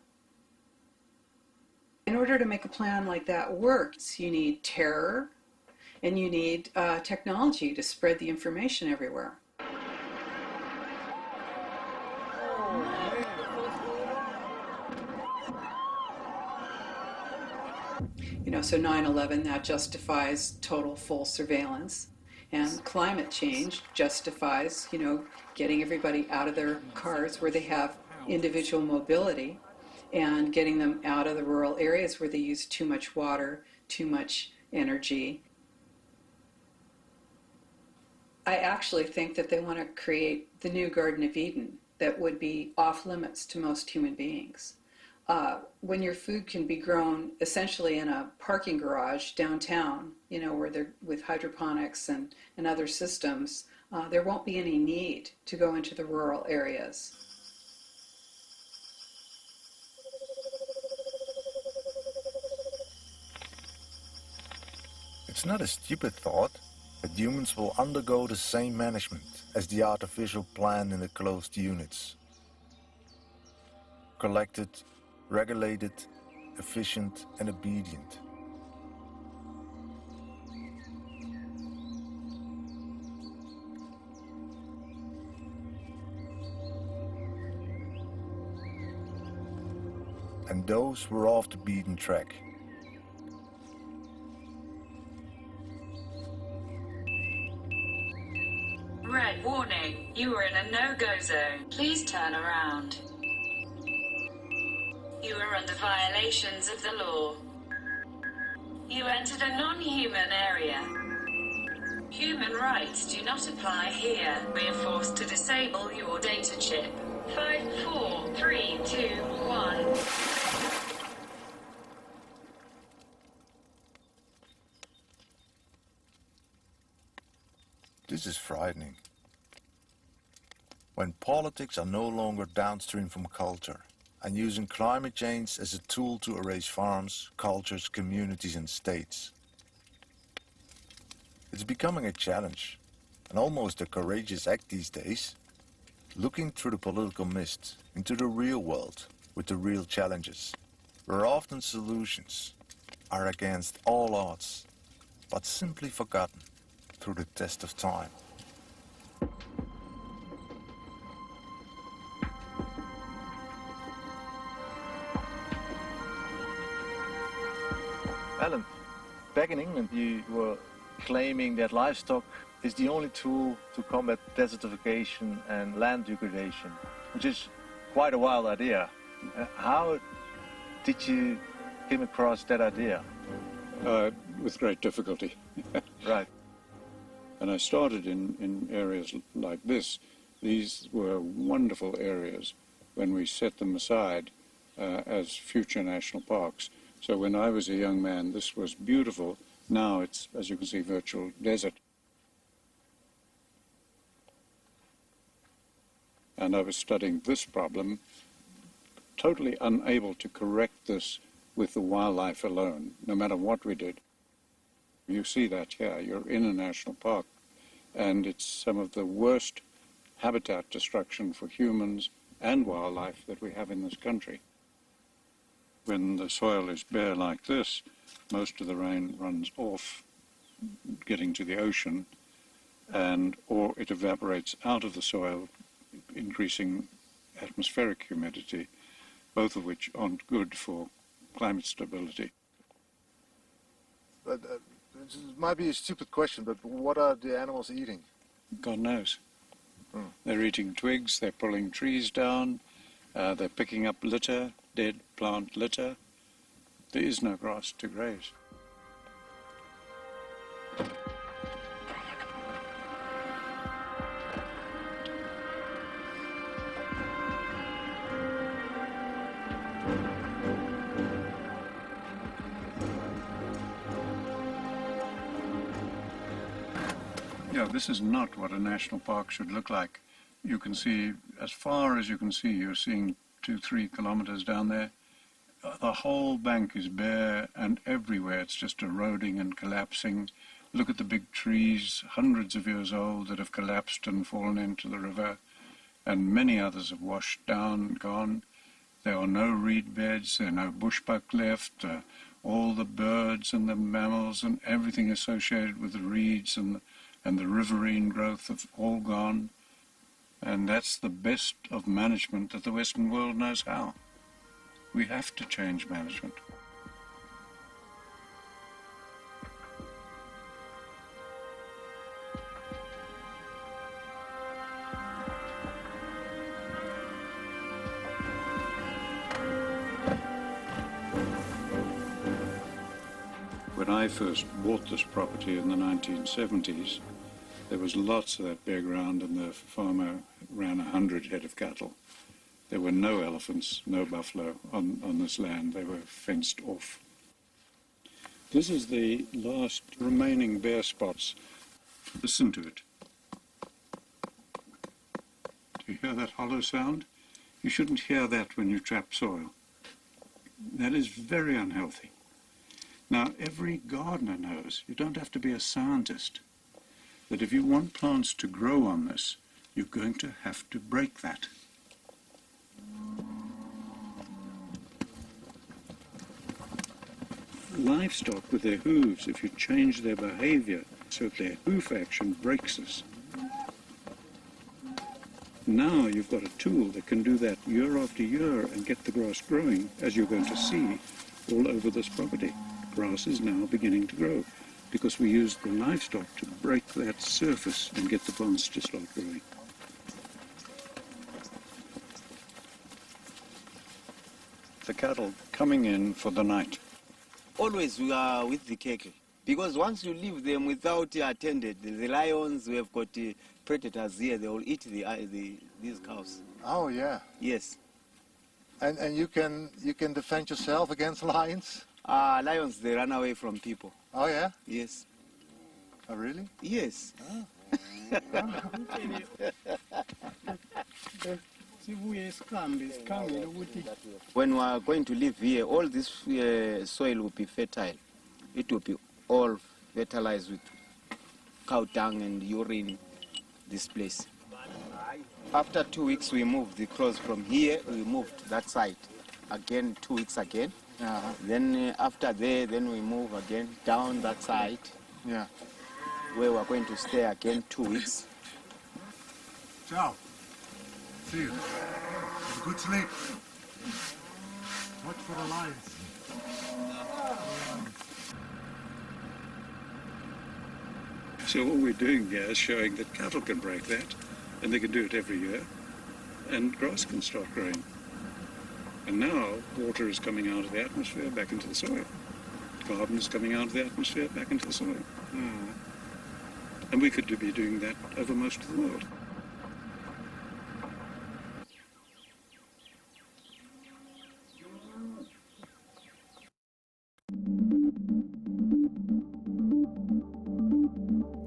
Speaker 6: In order to make a plan like that work, you need terror, and you need technology to spread the information everywhere. So 9/11, that justifies total full surveillance. And climate change justifies, getting everybody out of their cars where they have individual mobility and getting them out of the rural areas where they use too much water, too much energy. I actually think that they want to create the new Garden of Eden that would be off limits to most human beings. When your food can be grown essentially in a parking garage downtown, where they're with hydroponics and other systems, there won't be any need to go into the rural areas.
Speaker 1: It's not a stupid thought that humans will undergo the same management as the artificial plant in the closed units. Collected, regulated, efficient and obedient. And those were off the beaten track.
Speaker 5: Red warning, you are in a no-go zone. Please turn around. You are under violations of the law. You entered a non-human area. Human rights do not apply here. We are forced to disable your data chip. 5, 4, 3, 2, 1.
Speaker 1: This is frightening. When politics are no longer downstream from culture and using climate change as a tool to erase farms, cultures, communities and states. It's becoming a challenge and almost a courageous act these days, looking through the political mist into the real world with the real challenges, where often solutions are against all odds, but simply forgotten through the test of time.
Speaker 20: Alan, back in England you were claiming that livestock is the only tool to combat desertification and land degradation, which is quite a wild idea. How did you come across that idea?
Speaker 10: With great difficulty.
Speaker 20: Right.
Speaker 10: And I started in areas like this. These were wonderful areas when we set them aside as future national parks. So when I was a young man, this was beautiful. Now it's, as you can see, virtual desert. And I was studying this problem, totally unable to correct this with the wildlife alone, no matter what we did. You see that here. You're in a national park, and it's some of the worst habitat destruction for humans and wildlife that we have in this country. When the soil is bare like this, most of the rain runs off, getting to the ocean, or it evaporates out of the soil, increasing atmospheric humidity, both of which aren't good for climate stability.
Speaker 20: But, this might be a stupid question, but what are the animals eating?
Speaker 10: God knows. They're eating twigs, they're pulling trees down, they're picking up litter, dead plant litter. There is no grass to graze. Yeah, this is not what a national park should look like. You can see, as far as you can see, you're seeing 2-3 kilometers down there. The whole bank is bare, and everywhere it's just eroding and collapsing. Look at the big trees, hundreds of years old, that have collapsed and fallen into the river, and many others have washed down, gone. There are no reed beds, there are no bushbuck left. All the birds and the mammals and everything associated with the reeds and the riverine growth have all gone. And that's the best of management that the Western world knows how. We have to change management. When I first bought this property in the 1970s, there was lots of that bare ground, and the farmer ran 100 head of cattle. There were no elephants, no buffalo on this land. They were fenced off. This is the last remaining bare spots. Listen to it. Do you hear that hollow sound? You shouldn't hear that when you trap soil. That is very unhealthy. Now, every gardener knows, you don't have to be a scientist, that if you want plants to grow on this, you're going to have to break that. Livestock with their hooves, if you change their behavior so that their hoof action breaks this. Now you've got a tool that can do that year after year and get the grass growing, as you're going to see all over this property. Grass is now beginning to grow because we used the livestock to break that surface and get the plants to start growing. The cattle coming in for the night.
Speaker 11: Always we are with the cattle, because once you leave them without attended, the lions, we have got predators here, they will eat these cows.
Speaker 20: Oh yeah.
Speaker 11: Yes.
Speaker 20: And you can defend yourself against lions?
Speaker 11: Lions, they run away from people.
Speaker 20: Oh yeah?
Speaker 11: Yes.
Speaker 20: Oh really?
Speaker 11: Yes.
Speaker 20: Oh.
Speaker 11: When we are going to live here, all this soil will be fertile. It will be all fertilized with cow dung and urine, this place. After 2 weeks, we moved the crows from here, we moved to that side. Again, 2 weeks again. Then after there, then we move again down that side.
Speaker 20: Yeah.
Speaker 11: Where we're going to stay again 2 weeks.
Speaker 13: Ciao. See you. Have a good sleep. Watch for the lions.
Speaker 10: So all we're doing here is showing that cattle can break that, and they can do it every year, and grass can start growing. And now water is coming out of the atmosphere back into the soil. Carbon is coming out of the atmosphere back into the soil. And we could be doing that over most of the world.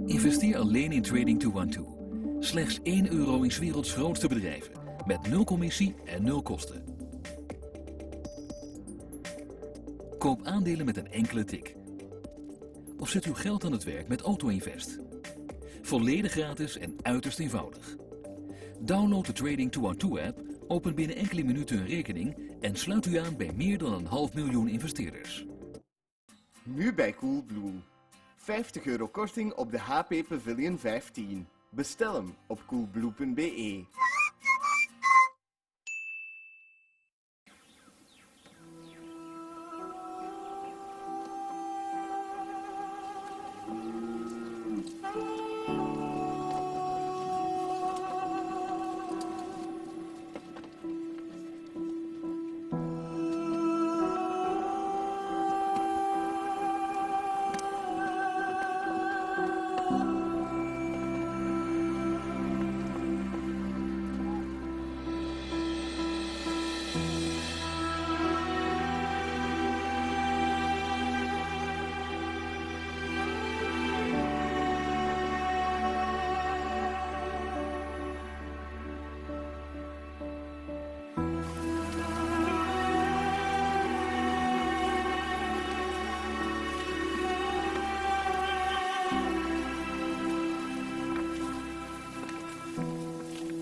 Speaker 14: Investeer alleen in Trading 212. Slechts €1 in 's werelds grootste bedrijven. Met 0 commissie en 0 kosten. Koop aandelen met een enkele tik. Of zet uw geld aan het werk met Auto-Invest. Volledig gratis en uiterst eenvoudig. Download de Trading 212-app, open binnen enkele minuten een rekening en sluit u aan bij meer dan 500.000 investeerders.
Speaker 17: Nu bij Coolblue. €50 korting op de HP Pavilion 15. Bestel hem op coolblue.be.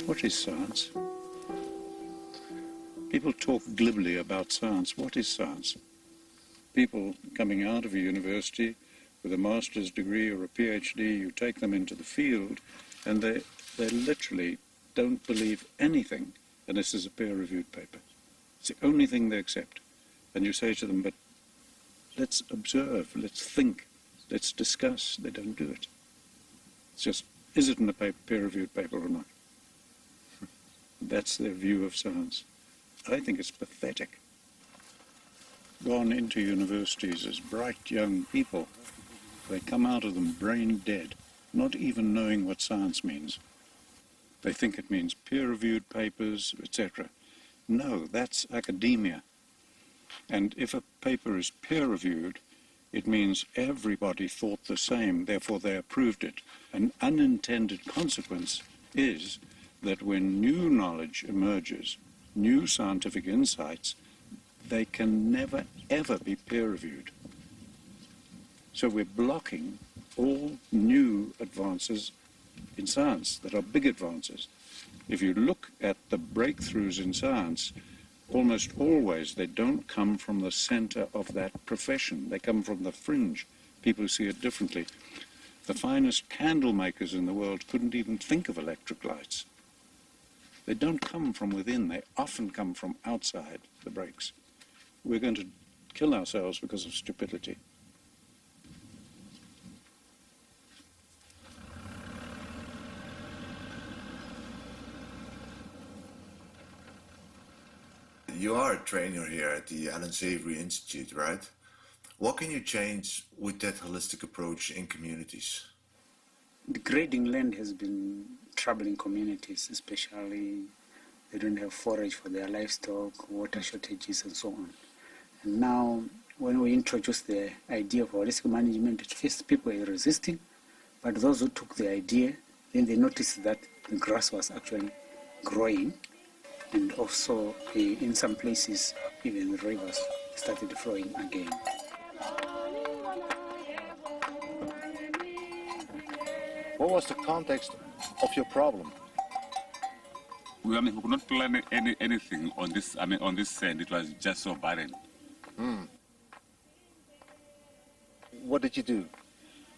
Speaker 10: What is science? People talk glibly about science. What is science? People coming out of a university with a master's degree or a PhD, you take them into the field and they literally don't believe anything unless there's a peer-reviewed paper. It's the only thing they accept. And you say to them, but let's observe, let's think, let's discuss. They don't do it. It's just, is it in a peer-reviewed paper or not? That's their view of science. I think it's pathetic. Gone into universities as bright young people. They come out of them brain dead, not even knowing what science means. They think it means peer-reviewed papers, etc. No, that's academia. And if a paper is peer-reviewed, it means everybody thought the same, therefore they approved it. An unintended consequence is that when new knowledge emerges, new scientific insights, they can never, ever be peer-reviewed. So we're blocking all new advances in science that are big advances. If you look at the breakthroughs in science, almost always they don't come from the center of that profession. They come from the fringe. People see it differently. The finest candle makers in the world couldn't even think of electric lights. They don't come from within. They often come from outside the breaks. We're going to kill ourselves because of stupidity.
Speaker 1: You are a trainer here at the Alan Savory Institute, right? What can you change with that holistic approach in communities?
Speaker 18: Degrading land has been troubling communities, especially they don't have forage for their livestock, water shortages and so on. And now when we introduce the idea of holistic management, at first people are resisting, but those who took the idea, Then they noticed that the grass was actually growing, and also in some places even the rivers started flowing again.
Speaker 20: What was the context of your problem?
Speaker 12: We could not plan anything on this. On this sand, it was just so barren.
Speaker 20: What did you do?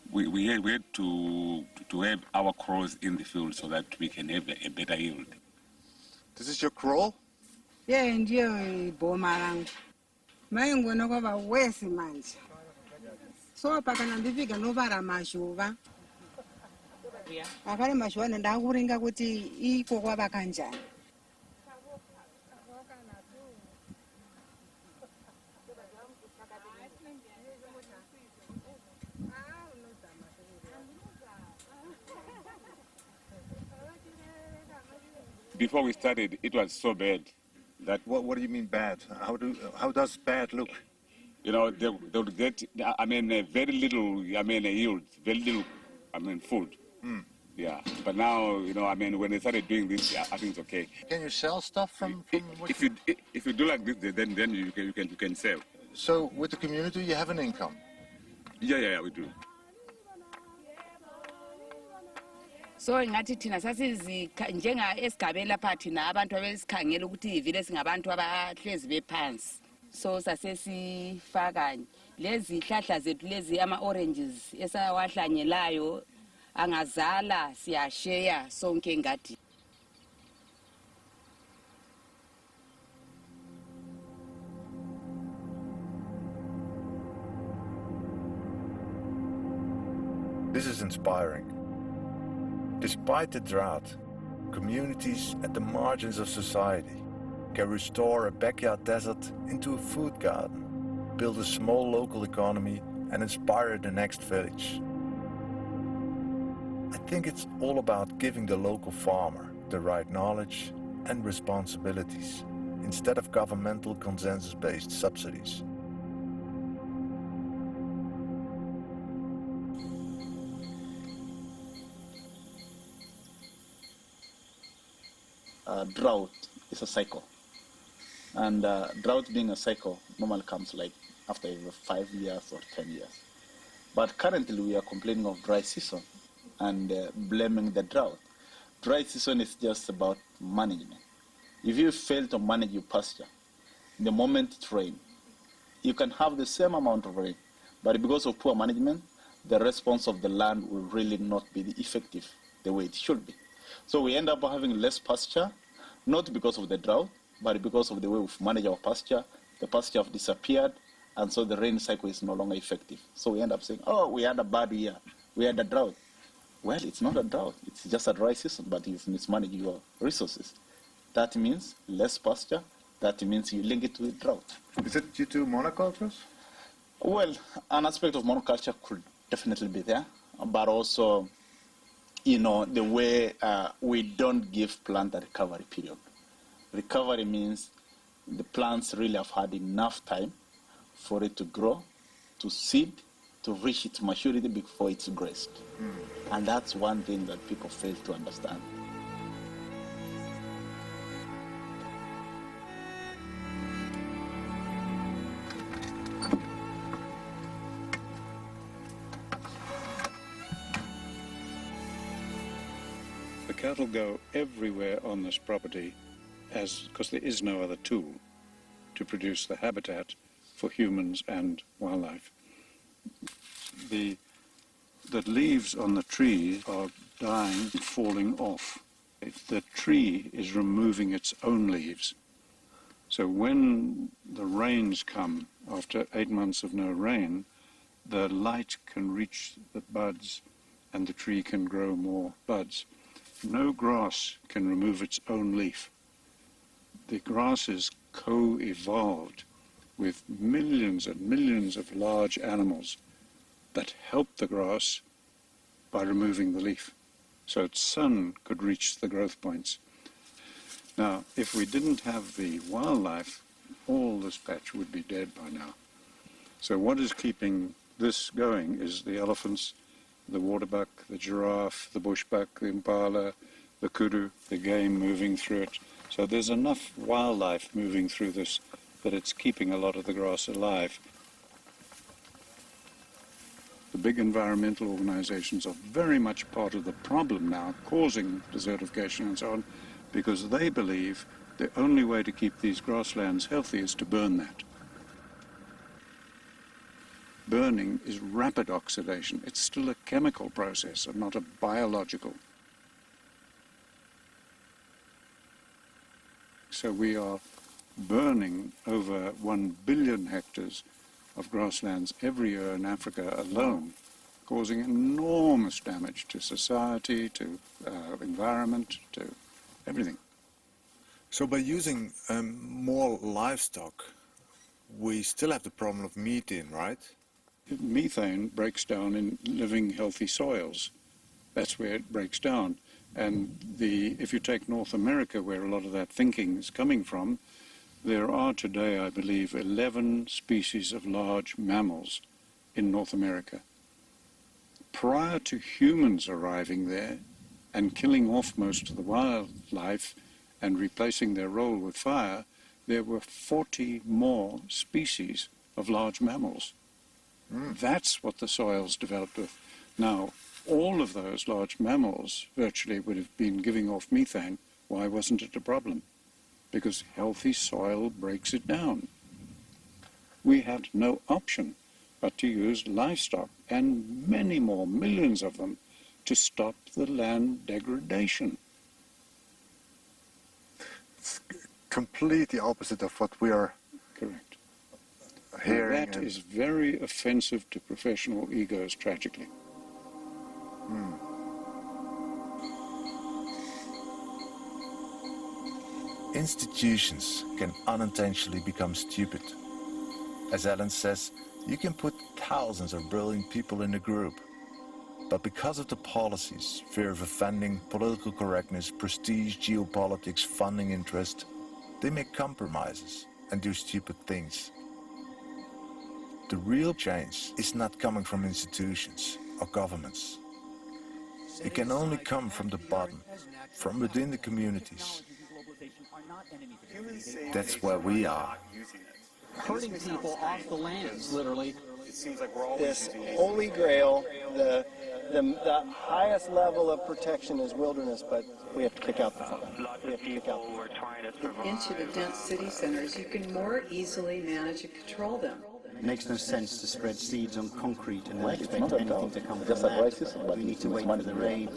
Speaker 12: We had to have our crows in the field so that we can have a better yield.
Speaker 20: This is your crawl?
Speaker 16: Yeah, and you boomerang. My ngwana kwaba wesi manje. So pakana ndifika novara mashuva. Akale mashuva ndakuringa kuti iko kwaba kanjani.
Speaker 12: Before we started, it was so bad that.
Speaker 20: What do you mean bad? How does bad look?
Speaker 12: You know, they would get. Very little. Yield. Very little. Food. Yeah. But now, when they started doing this, I think it's okay.
Speaker 20: Can you sell stuff from?
Speaker 12: If you do like this, then you can sell.
Speaker 20: So with the community, you have an income.
Speaker 12: Yeah, we do.
Speaker 22: So ngathi thina sasizi njenga esigabeni lapha thina abantu abesikhangela ukuthi ivile singabantu abahlezi bephansi. So sasesifaka lezi hlahla zethu lezi ama oranges esawahlanyelayo angazala siyashare sonke ngadi.
Speaker 1: This is inspiring. Despite the drought, communities at the margins of society can restore a backyard desert into a food garden, build a small local economy, and inspire the next village. I think it's all about giving the local farmer the right knowledge and responsibilities instead of governmental consensus-based subsidies.
Speaker 23: Drought is a cycle, and drought being a cycle normally comes like after every 5 years or 10 years. But currently we are complaining of dry season and blaming the drought. Dry season is just about management. If you fail to manage your pasture, the moment it rains, you can have the same amount of rain, but because of poor management, the response of the land will really not be effective the way it should be. So we end up having less pasture, not because of the drought, but because of the way we've managed our pasture. The pasture have disappeared, and so the rain cycle is no longer effective. So we end up saying, oh, we had a bad year, we had a drought. Well, it's not a drought, it's just a dry season, but you've mismanaged your resources. That means less pasture, that means you link it to the drought.
Speaker 20: Is it due to monocultures?
Speaker 23: Well, an aspect of monoculture could definitely be there, but also the way we don't give plant a recovery period. Recovery means the plants really have had enough time for it to grow, to seed, to reach its maturity before it's grazed. And that's one thing that people fail to understand.
Speaker 10: The cattle go everywhere on this property because there is no other tool to produce the habitat for humans and wildlife. The leaves on the tree are dying and falling off. The tree is removing its own leaves. So when the rains come after 8 months of no rain, the light can reach the buds and the tree can grow more buds. No grass can remove its own leaf. The grass is co-evolved with millions and millions of large animals that help the grass by removing the leaf, so its sun could reach the growth points. Now, if we didn't have the wildlife, all this patch would be dead by now. So what is keeping this going is the elephants the waterbuck, the giraffe, the bushbuck, the impala, the kudu, the game moving through it. So there's enough wildlife moving through this that it's keeping a lot of the grass alive. The big environmental organizations are very much part of the problem now, causing desertification and so on, because they believe the only way to keep these grasslands healthy is to burn that. Burning is rapid oxidation. It's still a chemical process and not a biological. So we are burning over 1 billion hectares of grasslands every year in Africa alone, causing enormous damage to society, to environment, to everything.
Speaker 1: So by using more livestock, we still have the problem of methane, right?
Speaker 10: Methane breaks down in living, healthy soils. That's where it breaks down. And if you take North America, where a lot of that thinking is coming from, there are today, I believe, 11 species of large mammals in North America. Prior to humans arriving there and killing off most of the wildlife and replacing their role with fire, there were 40 more species of large mammals. That's what the soils developed with. Now, all of those large mammals virtually would have been giving off methane. Why wasn't it a problem? Because healthy soil breaks it down. We had no option but to use livestock, and many more, millions of them, to stop the land degradation.
Speaker 1: It's completely opposite of what we are hearing.
Speaker 10: That is very offensive to professional egos, tragically.
Speaker 1: Institutions can unintentionally become stupid. As Ellen says, you can put thousands of brilliant people in a group, but because of the policies, fear of offending, political correctness, prestige, geopolitics, funding interest, they make compromises and do stupid things. The real change is not coming from institutions or governments. It can only come from the bottom, from within the communities. That's where we are.
Speaker 9: Herding people off the lands, literally.
Speaker 21: It seems like we're always this holy grail, the highest level of protection is wilderness, but we have to kick out the farm. We have to kick out the farm.
Speaker 6: Into the dense city centers, you can more easily manage and control them.
Speaker 3: It makes no sense to spread seeds on concrete and then expect anything to come from that. We need to wait for the rain.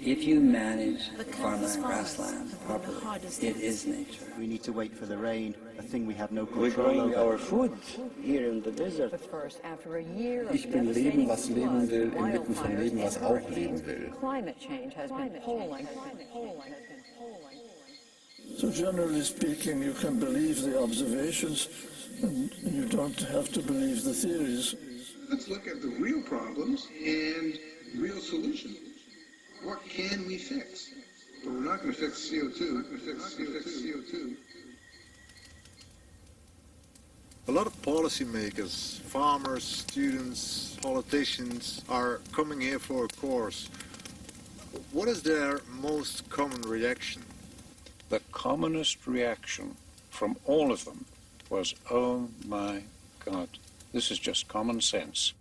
Speaker 25: If you manage farmland, grassland properly, it is nature.
Speaker 3: We need to wait for the rain, a thing we have no
Speaker 4: We're
Speaker 3: control
Speaker 4: growing
Speaker 3: over.
Speaker 4: our food here in the desert.
Speaker 15: Ich bin Leben, was leben will, inmitten von Leben, was auch leben will.
Speaker 19: So generally speaking, you can believe the observations, and you don't have to believe the theories.
Speaker 24: Let's look at the real problems and real solutions. What can we fix? But we're not going to fix CO2. We're not going to fix CO2.
Speaker 1: A lot of policymakers, farmers, students, politicians are coming here for a course. What is their most common reaction?
Speaker 10: The commonest reaction from all of them was, oh my God, this is just common sense.